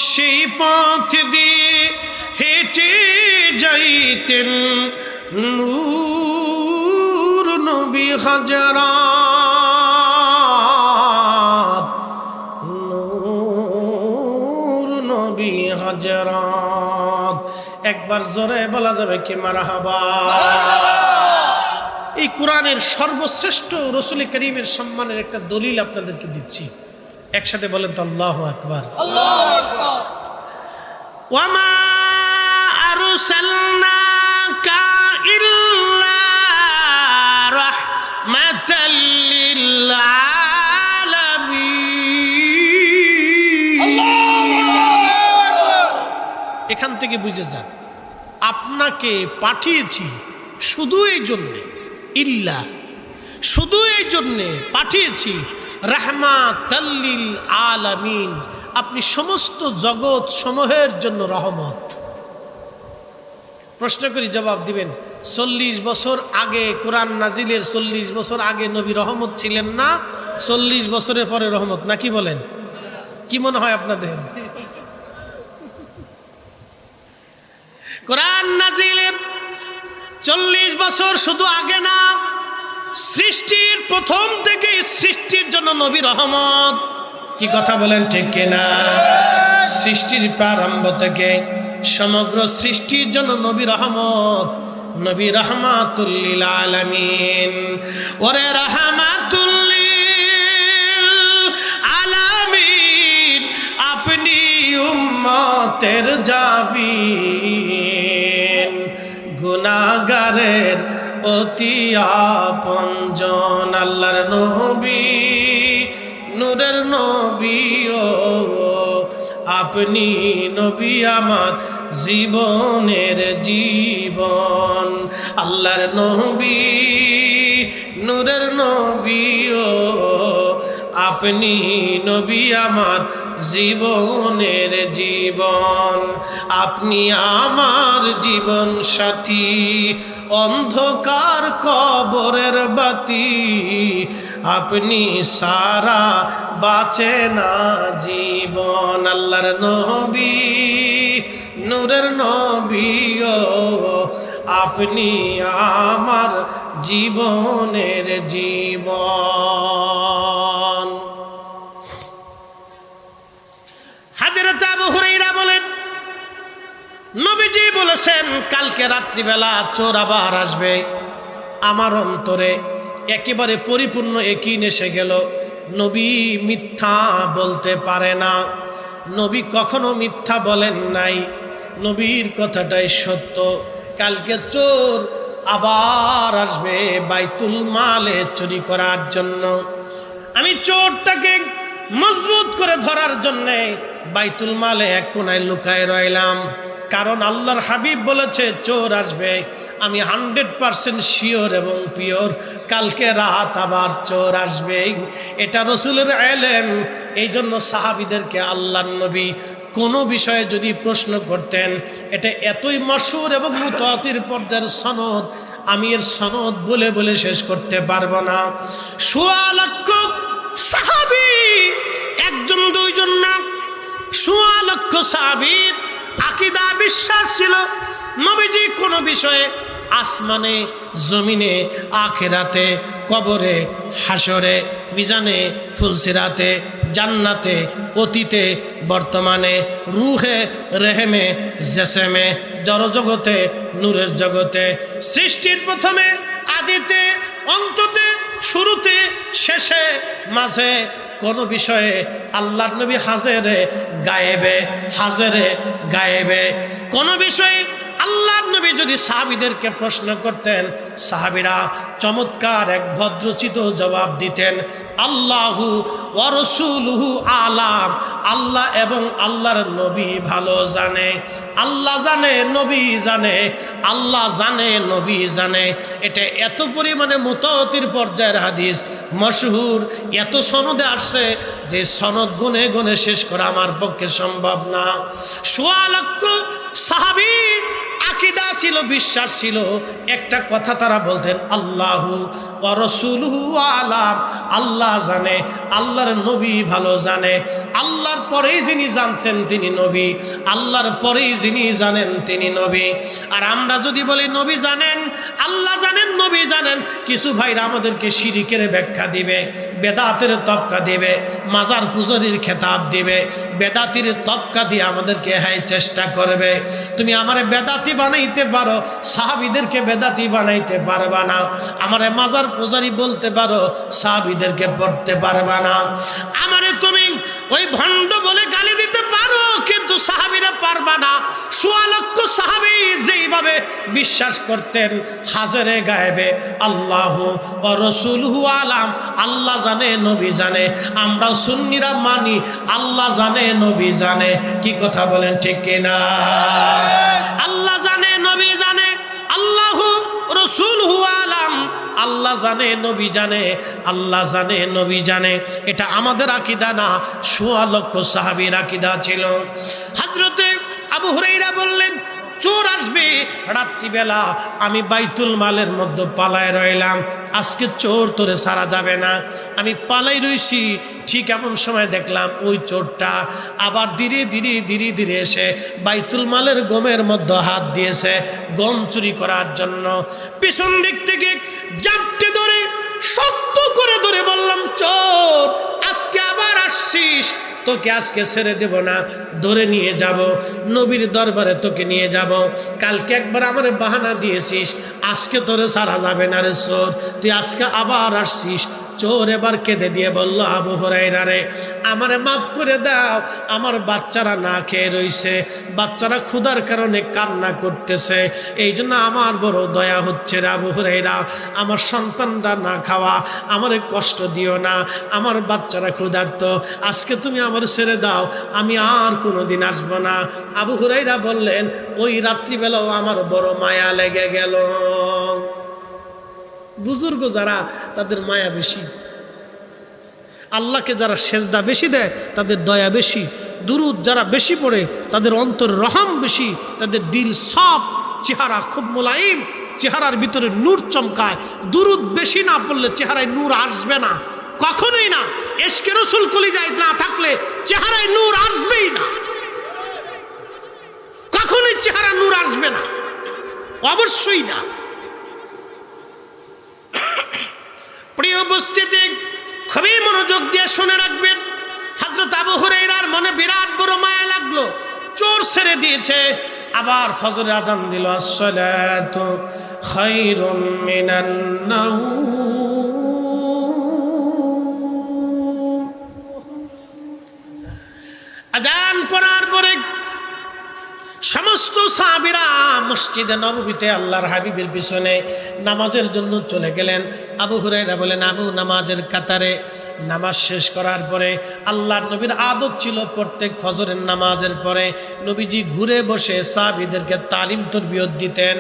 সেই পথ দিয়ে হেঁটে যাইতেন নূর নবী হাজরাত, নূর নবী হাজরাত। একবার জোরে বলা যাবে কি মারহাবা? এই কোরআনের সর্বশ্রেষ্ঠ রাসূল করিমের সম্মানের একটা দলিল আপনাদেরকে দিচ্ছি, একসাথে বলেন তো আল্লাহু আকবার। আল্লাহু আকবার। ওয়ামা আরসালনাকা ইল্লা রাহমাতাল লিল আলামিন। আল্লাহু আকবার। এখান থেকে বুঝে যান, আপনাকে পাঠিয়েছি শুধু এই জন্যে, ইল্লা শুধু এই জন্যে পাঠিয়েছি, রাহমাতাল লিল আলামিন, আপনি সমস্ত জগৎ সমূহের জন্য রহমত। প্রশ্ন করি, জবাব দিবেন। 40 বছর আগে কোরআন নাজিলের 40 বছর আগে নবী রহমত ছিলেন না, 40 বছরের পরে রহমত, নাকি বলেন? কি মনে হয় আপনাদের? কোরআন নাজিলের 40 বছর শুধু আগে না, সৃষ্টির প্রথম থেকে সৃষ্টির জন্য নবী রহমত। কি কথা বলেন ঠিক কিনা? সৃষ্টির প্রারম্ভ থেকে সমগ্র সৃষ্টির জন্য নবী রহমত, নবী রাহমাতুল লিল আলামিন। ওরে রাহমাতুল লিল আলামিন, আপনি উম্মতের জাবিন, গুনাহগারের অতি আপনজন, আল্লাহর নবী, নূরের নবী ও আপনি নবী আমার জীবনের জীবন, আল্লাহর নবী, নূরের নবী ও আপনি নবী আমার জীবনের জীবন, আপনি আমার জীবন সাথী, অন্ধকার কবরের বাতি, আপনি সারা বাঁচে না জীবন, আল্লাহর নবী, নূরের নবী ও আপনি আমার জীবনের জীবন। হযরত আবু হুরায়রা বলেন, নবীজি বলেছেন কালকে রাত্রিবেলা চোর আবার আসবে। আমার অন্তরে একেবারে পরিপূর্ণ ইয়াকিন এসে গেল, নবী মিথ্যা বলতে পারে না, নবী কখনো মিথ্যা বলেন নাই, নবীর কথাটাই সত্য। কালকে চোর আবার আসবে বাইতুল মালে চুরি করার জন্য। আমি চোরটাকে মজবুত করে ধরার জন্যে বাইতুল মালে এক কোনায় লুকায় রইলাম, কারণ আল্লাহর হাবিব বলেছে চোর আসবে। আমি 100% শিওর এবং পিওর কালকে রাত আবার চোর আসবে, এটা রসুলের ইলম। এই জন্য সাহাবীদেরকে আল্লাহর নবী কোনো বিষয়ে যদি প্রশ্ন করতেন, এটা এতই মশহুর এবং মুতাওয়াতির পর্যায়ের সনদ, আমি এর সনদ বলে বলে শেষ করতে পারবো না। 1.25 লক্ষ দুইজন না, ১৬ লক্ষ সাহাবীর আকীদা বিশ্বাস ছিল নবীজি কোনো বিষয়ে আসমানে, জমিনে, আখিরাতে, কবরে, হাসরে, মিজানে, ফুলসিরাতে, জান্নাতে, অতীতে, বর্তমানে, রুহে, রেহেমে, জেসেমে, জড়জগতে, নূরের জগতে, সৃষ্টির প্রথমে, আদিতে, অন্ততে, শুরুতে, শেষে, মাঝে কোন বিষয়ে আল্লাহর নবী হাজেরে গায়েবে, হাজেরে গায়েবে। কোন বিষয়ে আল্লাহর নবী যদি সাহাবীদেরকে প্রশ্ন করতেন, সাহাবীরা চমৎকার এক ভদ্রচিত জবাব দিতেন, আল্লাহু ওয়া রাসূলুহু আলাম, আল্লাহ এবং আল্লাহর নবী ভালো জানে। আল্লাহ জানে, নবী জানে, আল্লাহ জানে, নবী জানে। এটা এত পরিমাণে মুতাওয়াতির পর্যায়ের হাদিস, মশহুর, এত সনদে আসছে যে সনদ গুনে গুনে শেষ করা আমার পক্ষে সম্ভব না। ১৬ লক্ষ সাহাবী আকীদা ছিল, বিশ্বাস ছিল, একটা কথা তারা বলতেন, আল্লাহু ওয়া রাসূলুহু আলাম, আল্লাহ জানে, আল্লাহর নবী ভালো জানে। আল্লাহর পরেই যিনি জানতেন তিনি নবী, আল্লাহর পরেই যিনি জানেন তিনি নবী। আর আমরা যদি বলি নবী জানেন, আল্লাহ জানেন, নবী জানেন, কিছু ভাইরা আমাদেরকে শিরিকের ব্যাখ্যা দিবে, বেদাতের তবকা দিবে, মাজার পূজারীর খেতাব দিবে, বেদাতির তবকা দিয়ে আমাদেরকে চেষ্টা করবে। তুমি আমারে বেদাতি বানাইতে পারো, সাহাবীদেরকে বেদাতি বানাইতে পারবা না। আমারে মাজার পূজারি বলতে পারো, সাহাবীদেরকে পড়তে পারবা না। আমারে তুমি ওই ভণ্ড বলে গালি দিতে পারো, কিন্তু সাহাবীরা পারবা না। ১৬ লক্ষ সাহাবী যেইভাবে বিশ্বাস করতেন হাজরে গায়েবে, আল্লাহু ওয়া রাসূলুহু আলাম, আল্লাহ জানে, নবী জানে। আমরাও সুন্নিরা মানি আল্লাহ জানে, নবী জানে। কি কথা বলেন, ঠিক কিনা? আল্লাহ জানে, নবী জানে, আল্লাহু রাসূলুহু আলাম, আল্লাহ জানে, নবী জানে, আল্লাহ জানে, নবী জানে। এটা আমাদের আকীদা না, ১৬ লক্ষ সাহাবীর আকীদা ছিল। হযরতে আবু হুরায়রা বললেন, চোর আসবে রাত্রিবেলা, আমি বাইতুল মালের মধ্যে পালায় রইলাম, আজকে চোর তোরে সারা যাবে না। আমি পালাই রইছি, ঠিক এমন সময় দেখলাম ওই চোরটা আবার ধীরে ধীরে ধীরে ধীরে এসে বাইতুল মালের গমের মধ্যে হাত দিয়েছে গম চুরি করার জন্য। পিছন দিক থেকে জাপটে ধরে, শক্ত করে ধরে বললাম, চোর আজকে আবার আসছিস, তোকে আজকে ছেড়ে দেব না, ধরে নিয়ে যাব, নবীর দরবারে তোকে নিয়ে যাব। কালকে একবার আমার বাহানা দিয়েছিস, আজকে তোরে সারা যাবে না রে চোর, তুই আজকে আবার আসছিস। চোর এবার কেঁদে দিয়ে বলল, আবু হুরায়রা রে, আমারে মাফ করে দাও, আমার বাচ্চারা না খেয়ে রইছে, বাচ্চারা ক্ষুধার কারণে কান্না করতেছে, এই জন্য আমার বড় দয়া হচ্ছে রে আবু হুরায়রা, আমার সন্তানরা না খাওয়া, আমারে কষ্ট দিও না, আমার বাচ্চারা ক্ষুধার্ত, আজকে তুমি আমার ছেড়ে দাও, আমি আর কোনোদিন আসবো না। আবু হুরায়রা বললেন, ওই রাত্রিবেলাও আমার বড় মায়া লেগে গেল। বুজুর্গ যারা, তাদের মায়া বেশি, আল্লাহকে যারা সেজদা বেশি দেয় তাদের দয়া বেশি, দুরুদ যারা বেশি পড়ে তাদের অন্তর রহম বেশি, তাদের দিল সব, চেহারা খুব মোলায়েম, চেহারার ভিতরে নূর চমকায়। দুরুদ বেশি না পড়লে চেহারায় নূর আসবে না, কখনোই না। ইশকে রাসূল কলিজায় না থাকলে চেহারায় নূর আসবেই না, কখনোই চেহারা নূর আসবে না, অবশ্যই না। প্রিয় উপস্থিতি, খুবই মনোযোগ দিয়ে শুনে রাখবেন। হযরত আবু হুরায়রার মনে বিরাট বড় মায়া লাগলো, চোর ছেড়ে দিয়েছে, আবার ফজরের আজান দিল, আসসালাতু খায়রুম মিনান নাওম। আজান পড়ার পরে সমস্ত সাহাবীরা মসজিদে নববীতে আল্লাহর হাবিবের পিছনে নামাজের জন্য চলে গেলেন। আবু হুরায়রা বলেন, আবু নামাজের কাতারে নামাজ শেষ করার পরে আল্লাহর নবীর আদত ছিল প্রত্যেক ফজরের নামাজের পরে নবীজি ঘুরে বসে সাহাবীদেরকে তালিম তরবিয়ত দিতেন।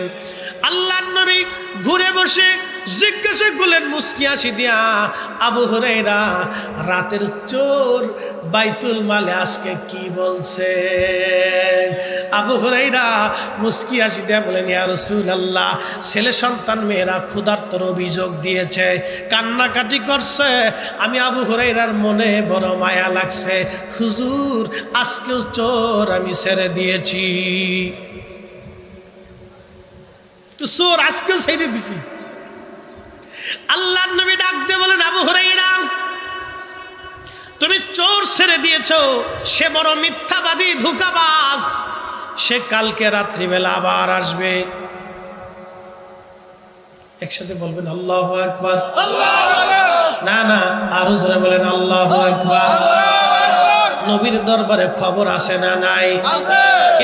আল্লাহর নবী ঘুরে বসে জিজ্ঞাসা করলেন মুস্কি হাসি দিয়া, আবু হুরায়রা রাতের চোর বাইতুল মালে আজকে কি বলছে? আবু হুরায়রা মুস্কি হাসি দিয়া বলেন, ইয়া রাসূলুল্লাহ, ছেলে সন্তান মেয়েরা ক্ষুধার্তর অভিযোগ দিয়েছে, কান্নাকাটি করছে। আমি আবু হুরায়রার মনে বড় মায়া লাগছে, হুজুর আজকেও চোর আমি ছেড়ে দিয়েছি, চোর আজকেও ছেড়ে দিছি। আল্লাহর নবী ডাক দিয়ে বলেন, আবু হুরায়রা তুমি চোর ছেড়ে দিয়েছো, সে বড় মিথ্যাবাদী ধোঁকাবাজ, সে কালকে রাত্রিবেলা আবার আসবে। একসাথে বলবেন আল্লাহু আকবার। না না, আরো জোরে বলেন আল্লাহু আকবার। নবীর দরবারে খবর আসে না নাই?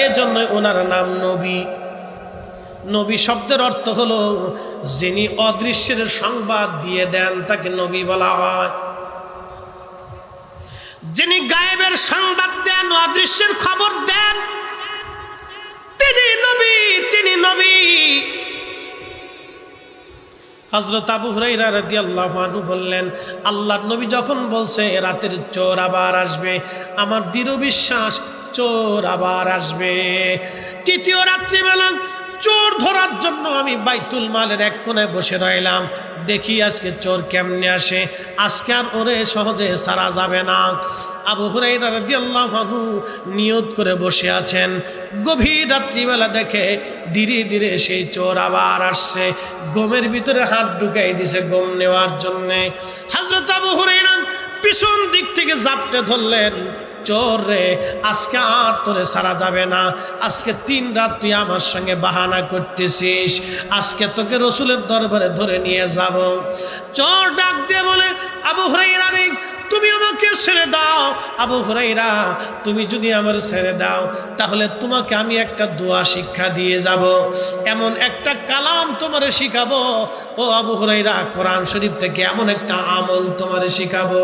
এজন্য ওনার নাম নবী। নবী শব্দের অর্থ হলো যিনি অদৃশ্যের সংবাদ দিয়ে দেন তাকে নবী বলা হয়। যিনি গায়েবের সংবাদ দেন, অদৃশ্যের খবর দেন, তিনি নবী, তিনি নবী। হযরত আবু হুরায়রা রাদিয়াল্লাহু আনহু বললেন, আল্লাহর নবী যখন বলছে রাতের চোর আবার আসবে, আমার দৃঢ় বিশ্বাস চোর আবার আসবে। তৃতীয় রাত্রিবেলা চোর ধরার জন্য আমি বাইতুল মালের এক কোণায় বসে রইলাম, দেখি আজকে চোর কেমনে আসে, আজকে আর ওরে সহজে ছাড়া যাবে না। আবু হুরায়রা রাদিয়াল্লাহু আনহু নিয়ত করে বসে আছেন। গভীর রাত্রিবেলা দেখে ধীরে ধীরে সেই চোর আবার আসছে, গমের ভিতরে হাত ঢুকাই দিছে গম নেওয়ার জন্যে। হযরত আবু হুরায়রা পিছন দিক থেকে জাপটে ধরলেন, চোর রে, আজকে আর তোরে ছাড়া যাবে না, আজকে 3 রাত তুই আমার সঙ্গে বাহানা করতেছিস, আজকে তোকে রসুলের দরবারে ধরে নিয়ে যাব। চোর ডাক দিয়ে বলে, আবু হুরায়রা রে, তুমি আমাকে ছেড়ে দাও। আবু হুরায়রা, তুমি যদি আমার ছেড়ে দাও তাহলে তোমাকে আমি একটা দোয়া শিক্ষা দিয়ে যাব, এমন একটা কালাম তোমারে শিখাবো। ও আবু হুরায়রা, কোরআন শরীফ থেকে এমন একটা আমল তোমারে শিখাবো,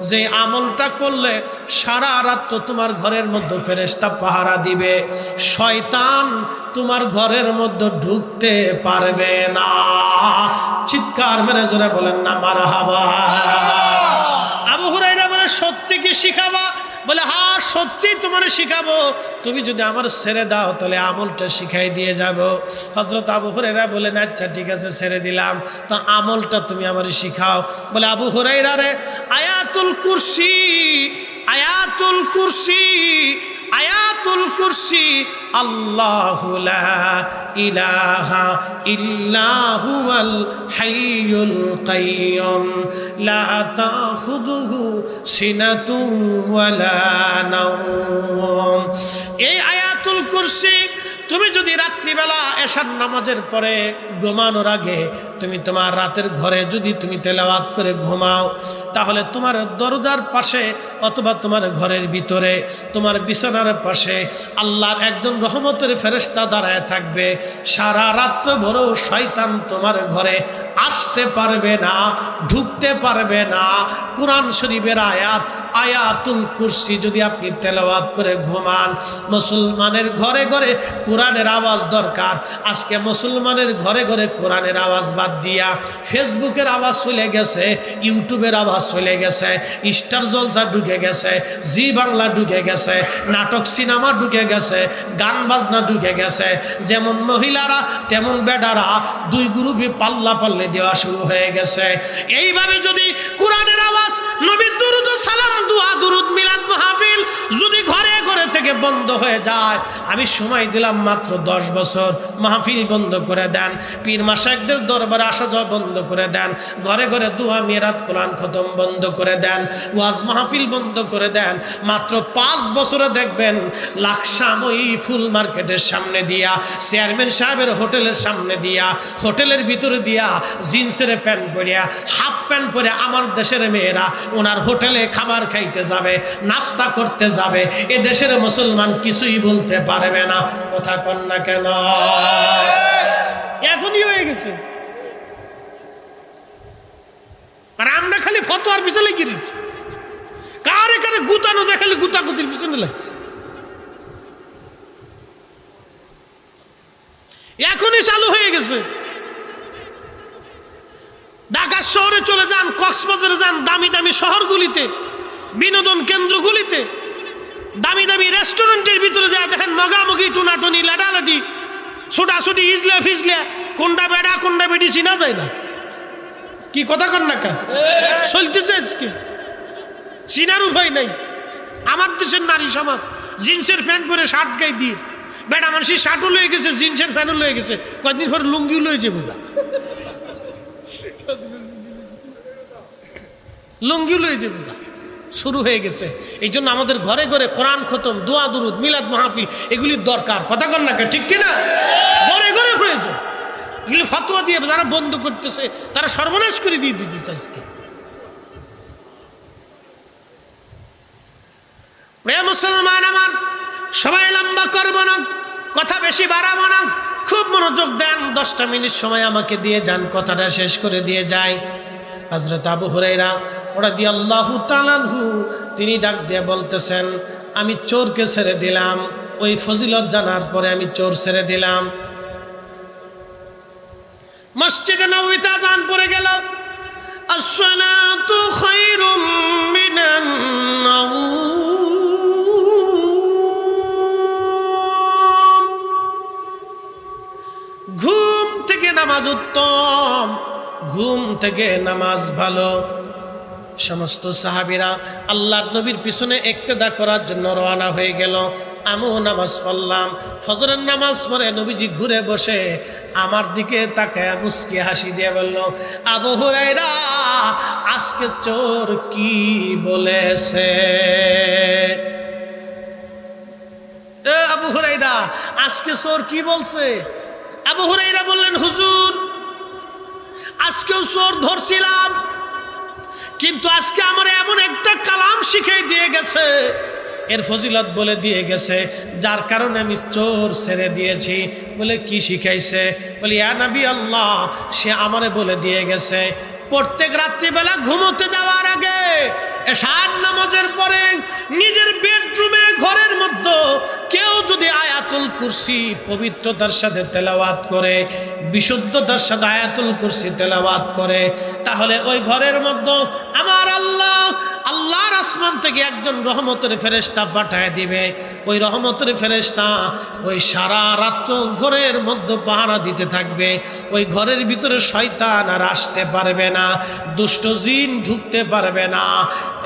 যে আমলটা করলে সারা রাত তোমার ঘরের মধ্যে ফেরেশতা পাহারা দিবে, শয়তান তোমার ঘরের মধ্যে ঢুকতে পারবে না। চিৎকার মেরে জোরে বলেন না মারহাবা। আবু হুরায়রা বলে, সত্যি কি শিখাবা? বলে, হ্যাঁ সত্যি তোমার শিখাবো, তুমি যদি আমার ছেড়ে দাও তাহলে আমলটা শিখাই দিয়ে যাব। হযরত আবু হুরায়রা বলেন, আচ্ছা ঠিক আছে ছেড়ে দিলাম, তা আমলটা তুমি আমার শিখাও। বলে, আবু হুরায়রা রে, আয়াতুল কুরসি, আয়াতুল কুরসি, আয়াতুল কুরসি, আল্লাহু লা ইলাহা ইল্লা হুয়াল হাইয়ুল কাইয়ুম লা তাখুযুহু সিনাতুন ওয়ালা নাওম। এই আয়াতুল কুরসি তুমি যদি রাত্রিবেলা এশার নামাজের পরে ঘুমানোর আগে তুমি তোমার রাতের ঘরে যদি তুমি তেলাওয়াত করে ঘুমাও, তাহলে তোমার দরজার পাশে অথবা তোমার ঘরের ভিতরে তোমার বিছানার পাশে আল্লাহর একজন রহমতের ফেরেশতা দাঁড়ায় থাকবে। সারা রাত্র ভোর শয়তান তোমার ঘরে আসতে পারবে না, ঢুকতে পারবে না। কোরআন শরীফের আয়াত আয়াতুল কুরসি যদি আপনি তেলাওয়াত করে ঘুমান, মুসলমানের ঘরে ঘরে কোরআনের আওয়াজ দরকার। আজকে মুসলমানের ঘরে ঘরে কোরআনের আওয়াজ বাদ দিয়া ফেসবুকের আওয়াজ চলে গেছে, ইউটিউবের আওয়াজ চলে গেছে, স্টার জলসা ঢুকে গেছে, জি বাংলা ঢুকে গেছে, নাটক সিনেমা ঢুকে গেছে, গান বাজনা ঢুকে গেছে। যেমন মহিলারা তেমন বেডারা, 2 গ্রুপে পাল্লা পাল্লে দেওয়া শুরু হয়ে গেছে। এইভাবে যদি কোরআনের আওয়াজ, নবীর দুরূদ ও সালাম, দোয়া দুরূদ মিলাদ মাহফিল যদি ঘরে ঘরে থেকে বন্ধ হয়ে যায়, আমি সময় দিলাম মাত্র 10 বছর, মাহফিল বন্ধ করে দেন, পীর মাশায়েখদের দরবারে আসা যাওয়া বন্ধ করে দেন, ঘরে ঘরে দোয়া মিরাত কোরআন খতম বন্ধ করে দেন, ওয়াজ মাহফিল বন্ধ করে দেন, মাত্র 5 বছরে দেখবেন লাকসাম ওই ফুল মার্কেটের সামনে দিয়া, চেয়ারম্যান সাহেবের হোটেলের সামনে দিয়া, হোটেলের ভিতরে দিয়া জিন্সের প্যান্ট পরিয়া, হাফ প্যান্ট পরে আমার দেশের মেয়েরা ওনার হোটেলে খাবার খাইতে যাবে, নাস্তা করতে যাবে। এ দেশের মুসলমান কিছুই বলতে পারবে না। কথা কন না কেন? এখনই হয়ে গেছে। আর আমরা খালি ফতোয়ার পিছনে গিয়েছি, কার এখানে গুতানো যায়, খালি গুতাগুতির পিছনে লাগছে। এখনই চালু হয়ে গেছে। সমুদ্রে চলে যান, কক্সবাজারে যান, দামি দামি শহরগুলিতে, বিনোদন কেন্দ্রগুলিতে, দামি দামি রেস্টুরেন্টের ভিতরে যায়, দেখেন মগামগি, টুনাটুনি, লাটালাটি, ছোটাছুটি, ইজলা ফিজলা, কোনটা বেড়া কোনটা বেটি চিনা যায় না। কি কথা কন না কা চলতেছে আজকে, চিনার উপায় নাই। আমার দেশের নারী সমাজ জিন্সের প্যান্ট পরে শার্ট গায়ে দিয়ে, বেটা মানুষের শার্টও লয়ে গেছে, জিন্সের প্যান্টও লয়ে গেছে, কয়েকদিন পরে লুঙ্গিও লয়ে যাবো, লুঙ্গিও লয়ে যাবো, শুরু হয়ে গেছে। এই জন্য আমাদের ঘরে ঘরে কোরআন খতম, দোয়া দুরুদ, মিলাদ মাহফিল এগুলির দরকার। কথা কন না, ঠিক কিনা? ঘরে ঘরে প্রয়োজন। এগুলি ফতোয়া দিয়ে যারা বন্ধ করতেছে তারা সর্বনাশ করে দিয়ে দিতেছে আজকে। প্রিয় মুসলমান আমার, সবাই লম্বা করবো না, কথা বেশি বাড়াবো না, খুব মনোযোগ দেন। 10টা মিনিট সময় আমাকে দিয়ে যান, কথাটা শেষ করে দিয়ে যায়। হযরত আবু হুরায়রা রাদিয়াল্লাহু তাআলা আনহু তিনি ডাক দিয়ে বলতেছেন, আমি চোরকে ছেড়ে দিলাম, ওই ফজিলত জানার পরে আমি চোর ছেড়ে দিলাম। মসজিদে নববীতে আযান পড়ে গেল, আসসালাতু খায়রুম মিনান নাওম, ঘুম থেকে নামাজ উত্তম, ঘুম থেকে নামাজ ভালো। সমস্ত সাহাবীরা আল্লাহর নবীর পিছনে ইক্তেদা করার জন্য রওনা হয়ে গেল। আমিও নামাজ পড়লাম। ফজরের নামাজ পড়ে নবীজি ঘুরে বসে আমার দিকে তাকায় মুস্কি হাসি দিয়ে বলল, আবু হুরায়রা আজকে চোর কি বলেছে? আবু হুরায়রা আজকে চোর কি বলছে? আবু হুরায়রা বললেন, হুজুর আজকেও চোর ধরছিলাম, কিন্তু আজকে আমার এমন একটা কালাম শিখিয়ে দিয়ে গেছে, এর ফজিলত বলে দিয়ে গেছে, যার কারণে আমি চোর ছেড়ে দিয়েছি। বলে কি শিখাইছে? বলি ইয়া নবী আল্লাহ, সে আমারে বলে দিয়ে গেছে প্রত্যেক রাত্রিবেলা ঘুমোতে যাওয়ার আগে এশার নামাজের পরে নিজের বেডরুমে ঘরের মধ্যে কেউ যদি আয়াতুল কুরসি পবিত্রতার সাথে তেলাওয়াত করে, বিশুদ্ধতার সাথে আয়াতুল কুরসি তেলাওয়াত করে, তাহলে ওই ঘরের মধ্যে আমার আল্লাহ আল্লাহর আসমান থেকে একজন রহমতের ফেরেশতা পাঠায় দিবে। ওই রহমতের ফেরেশতা ওই সারা রাত্র ঘরের মধ্যে পাহারা দিতে থাকবে। ওই ঘরের ভিতরে শয়তান আর আসতে পারবে না, দুষ্ট জিন ঢুকতে পারবে না।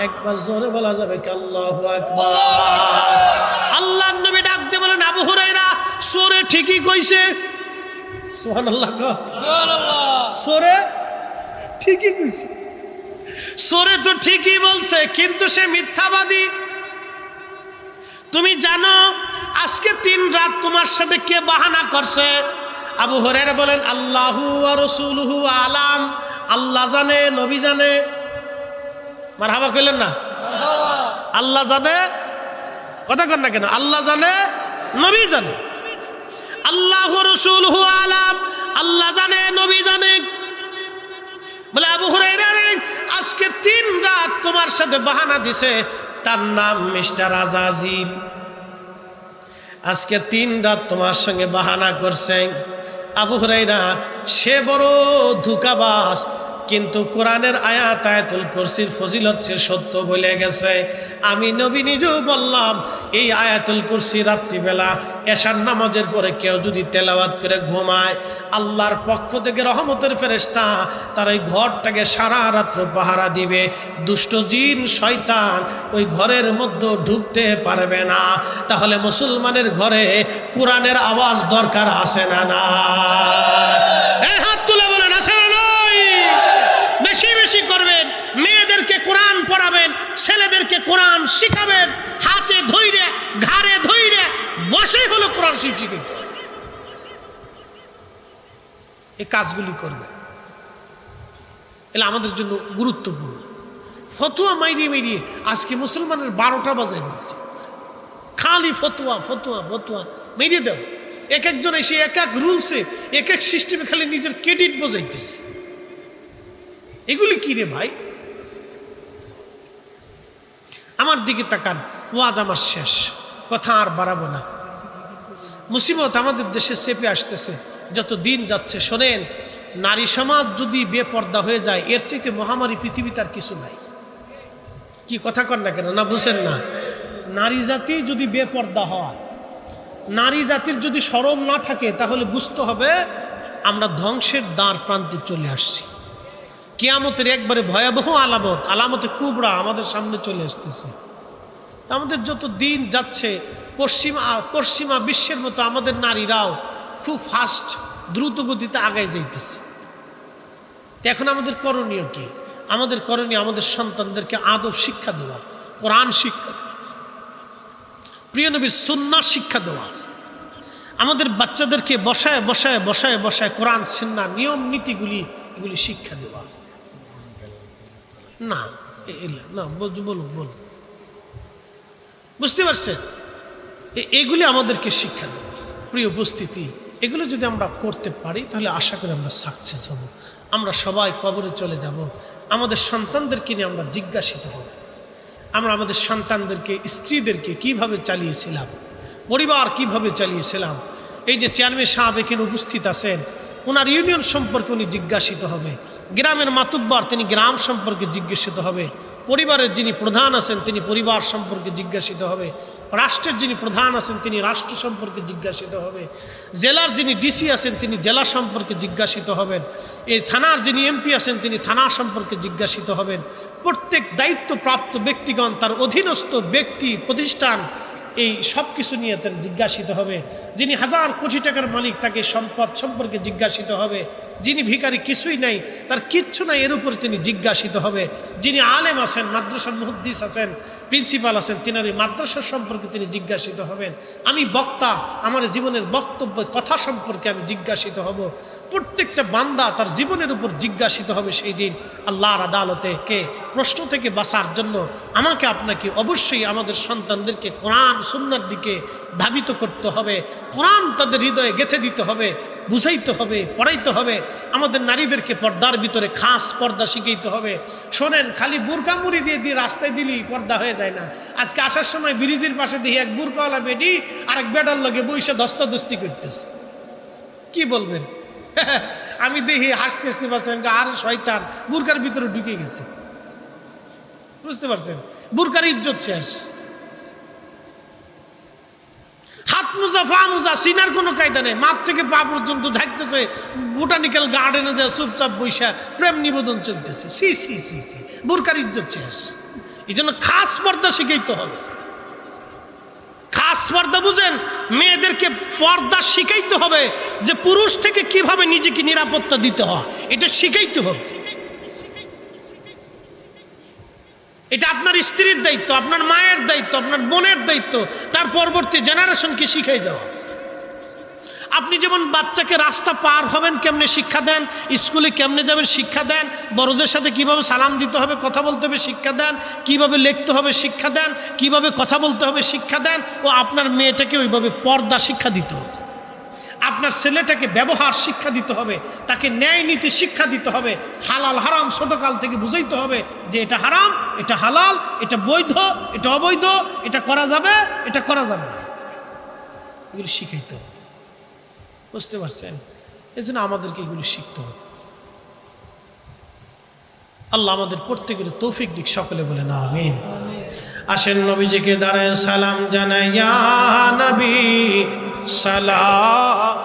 একবার জোরে বলা যাবে কি আল্লাহু আকবার? আল্লাহর নবী ডাক দিয়ে বলেন, আবু হুরায়রা চোরে ঠিকই কইছে। সুবহানাল্লাহ, সুবহানাল্লাহ। চোরে ঠিকই কইছে, চোরে তো ঠিকই বলছে, কিন্তু সে মিথ্যাবাদী। তুমি জানো আজকে 3 রাত তোমার সাথে কে বাহানা করছে? আবু হুরায়রা বলেন, আল্লাহু ওয়া রাসূলুহু আলাম, আল্লাহ জানে, নবী জানে। মারহাবা কইলেন না? আল্লাহ জানে, কথা কন না কেন? আল্লাহ জানে, নবী জানে। আল্লাহু রাসূলুহু আলাম, আল্লাহ জানে, নবী জানে। বলে আবু হুরায়রা রে, আজকে 3 রাত তোমার সাথে বাহানা দিছে, তার নাম মিস্টার আজাজিল। আজকে 3 রাত তোমার সঙ্গে বাহানা করছে। আবু হুরায়রা সে বড় ধোঁকাবাজ, কিন্তু কোরআনের আয়াত আয়াতুল কুরসির ফজিলত সে সত্য বলে গেছে। আমি নবী নিজেও বললাম, এই আয়াতুল কুরসি রাত্রিবেলা এশার নামাজের পরে কেউ যদি তেলাওয়াত করে ঘুমায়, আল্লাহর পক্ষ থেকে রহমতের ফেরেশতা তার ওই ঘরটাকে সারা রাত্র পাহারা দিবে। দুষ্ট জিন শয়তান ওই ঘরের মধ্যে ঢুকতে পারবে না। তাহলে মুসলমানের ঘরে কোরআনের আওয়াজ দরকার আছে না? না, এই হাত তুলে বলেন আছে না? বেশি বেশি করবেন, মেয়েদেরকে কোরআন পড়াবেন, ছেলেদেরকে কোরআন শিখাবেন, হাতে ধইরে ঘাড়ে ধইরে বসে হলো কোরআন শিখাইতে হবে। এই কাজগুলি করবেন, এগুলো আমাদের জন্য গুরুত্বপূর্ণ। ফতোয়া মাইরিয়ে মাইরিয়ে আজকে মুসলমানের 12টা বাজায় বলছে, খালি ফতোয়া ফতোয়া ফতোয়া মেরিয়ে দাও। এক একজন এসে এক এক রুলসে এক এক সিস্টেমে খালি নিজের ক্রেডিট বোঝাইতেছে। এগুলি কি রে ভাই? আমার দিকে তাকান, ওয়াজ আমার শেষ, কথা আর বাড়াবো না। মুসিবত আমাদের দেশে চেপে আসতেছে, যত দিন যাচ্ছে। শোনেন, নারী সমাজ যদি বেপর্দা হয়ে যায় এর চাইতে মহামারী পৃথিবীতে আর কিছু নাই। কি কথা কন না কেন, না বুঝেন না? নারী জাতি যদি বেপর্দা হয়, নারী জাতির যদি শরম না থাকে, তাহলে বুঝতে হবে আমরা ধ্বংসের দ্বার প্রান্তে চলে আসছি। কিয়ামতের একবারে ভয়াবহ আলামতে কুবরা আমাদের সামনে চলে আসতেছে। আমাদের যত দিন যাচ্ছে পশ্চিমা বিশ্বের মতো আমাদের নারীরাও খুব ফাস্ট দ্রুত গতিতে আগায় যাইতেছে। এখন আমাদের করণীয় কি? আমাদের করণীয় আমাদের সন্তানদেরকে আদব শিক্ষা দেওয়া, কোরআন শিক্ষা দেওয়া, প্রিয় নবীর সুন্নাহ শিক্ষা দেওয়া, আমাদের বাচ্চাদেরকে বসায় বসায় বসায় বসায় কোরআন সুন্নাহ নিয়ম নীতিগুলি এগুলি শিক্ষা দেওয়া। না না বলুন বুঝতে পারছেন? এগুলি আমাদেরকে শিক্ষা দেওয়া। প্রিয় উপস্থিতি, এগুলো যদি আমরা করতে পারি তাহলে আশা করি আমরা সাকসেস হব। আমরা সবাই কবরে চলে যাব। আমাদের সন্তানদেরকে নিয়ে আমরা জিজ্ঞাসিত হব। আমরা আমাদের সন্তানদেরকে, স্ত্রীদেরকে কিভাবে চালিয়েছিলাম, পরিবার কিভাবে চালিয়েছিলাম। এই যে চেয়ারম্যান সাহেব এখানে উপস্থিত আছেন, ওনার ইউনিয়ন সম্পর্কে উনি জিজ্ঞাসিত হবে। গ্রামের মাতুব্বর তিনি গ্রাম সম্পর্কে জিজ্ঞাসিত হবে। পরিবারের যিনি প্রধান আছেন তিনি পরিবার সম্পর্কে জিজ্ঞাসিত হবে। রাষ্ট্রের যিনি প্রধান আছেন তিনি রাষ্ট্র সম্পর্কে জিজ্ঞাসিত হবে। জেলার যিনি ডিসি আছেন তিনি জেলা সম্পর্কে জিজ্ঞাসিত হবেন। এই থানার যিনি এমপি আছেন তিনি থানা সম্পর্কে জিজ্ঞাসিত হবেন। প্রত্যেক দায়িত্বপ্রাপ্ত ব্যক্তিগণ, তার অধীনস্থ ব্যক্তি, প্রতিষ্ঠান, এই সব কিছু নিয়ে তার জিজ্ঞাসিত হবে। যিনি হাজার কোটি টাকার মালিক তাকে সম্পদ সম্পর্কে জিজ্ঞাসিত হবে। যিনি ভিখারি, কিছুই নাই, তার কিচ্ছু নাই, এর উপর তিনি জিজ্ঞাসিত হবে। যিনি আলেম আছেন, মাদ্রাসার মুহাদ্দিস আছেন, প্রিন্সিপাল আছেন, তিনার এই মাদ্রাসা সম্পর্কে তিনি জিজ্ঞাসিত হবেন। আমি বক্তা, আমার জীবনের বক্তব্য কথা সম্পর্কে আমি জিজ্ঞাসিত হব। প্রত্যেকটা বান্দা তার জীবনের উপর জিজ্ঞাসিত হবে সেই দিন আল্লাহর আদালতে। কে প্রশ্ন থেকে বাঁচার জন্য আমাকে আপনাকে অবশ্যই আমাদের সন্তানদেরকে কোরআন সুন্নাহর দিকে ধাবিত করতে হবে। কোরআন তাদের হৃদয়ে গেঁথে দিতে হবে, বুঝাইতে হবে, পড়াইতে হবে। আমাদের নারীদেরকে পর্দার ভিতরে খাস পর্দা শিখাইতে হবে। শোনেন, খালি বুরকা মুড়ি দিয়ে রাস্তায় দিলেই পর্দা হয়ে যায় না। আজকে আসার সময় ব্রিজের পাশে দেখি এক বুরকাওয়ালা বেডি আর এক বেডার লগে বইসা ধস্তাধস্তি করতেছে। কি বলবেন? আমি দেখি হাসতে হাসতে পারছেন, আর শয়তান বুরকার ভিতরে ঢুকে গেছে। বুঝতে পারছেন? বুরকার ইজ্জত শেষ। হাত মোজা পা মোজা সিনার কোনো কায়দা নেই, মাপ থেকে পা পর্যন্ত ঢাকতেছে। বোটানিক্যাল গার্ডেনে যা চুপচাপ বৈশা প্রেম নিবেদন চলতেছে। সি সি সি সি, বুরকার ইজ্জত শেষ। এই জন্য খাস পর্দা শিখাইতে হবে। খাস পর্দা বুঝেন? মেয়েদেরকে পর্দা শিখাইতে হবে, যে পুরুষ থেকে কিভাবে নিজেকে নিরাপত্তা দিতে হয় এটা শিখাইতে হবে। এটা আপনার স্ত্রীর দায়িত্ব, আপনার মায়ের দায়িত্ব, আপনার বোনের দায়িত্ব, তার পরবর্তী জেনারেশনকে শিখাই দেওয়া। আপনি যেমন বাচ্চাকে রাস্তা পার হবেন কেমনে শিক্ষা দেন, স্কুলে কেমনে যাবেন শিক্ষা দেন, বড়দের সাথে কিভাবে সালাম দিতে হবে, কথা বলতে হবে শিক্ষা দেন, কিভাবে লিখতে হবে শিক্ষা দেন, কিভাবে কথা বলতে হবে শিক্ষা দেন। ও আপনার মেয়েটাকে ওইভাবে পর্দা শিক্ষা দিতে হবে। আপনার ছেলেটাকে ব্যবহার শিক্ষা দিতে হবে, তাকে ন্যায় নীতি শিক্ষা দিতে হবে। হালাল হারাম ছোটকাল থেকে বুঝাইতে হবে যে এটা হারাম, এটা হালাল, এটা বৈধ, এটা অবৈধ, এটা করা যাবে, এটা করা যাবে না, এগুলি শিখাইতে হবে। বুঝতে পারছেন? এই জন্য আমাদেরকে এগুলি শিখতে হবে। আল্লাহ আমাদের প্রত্যেকের তৌফিক দিক, সকলে বলে না আমিন। আসেন নবীজিকে দাঁড়ায় সালাম জানাই, ইয়া নবী সালাম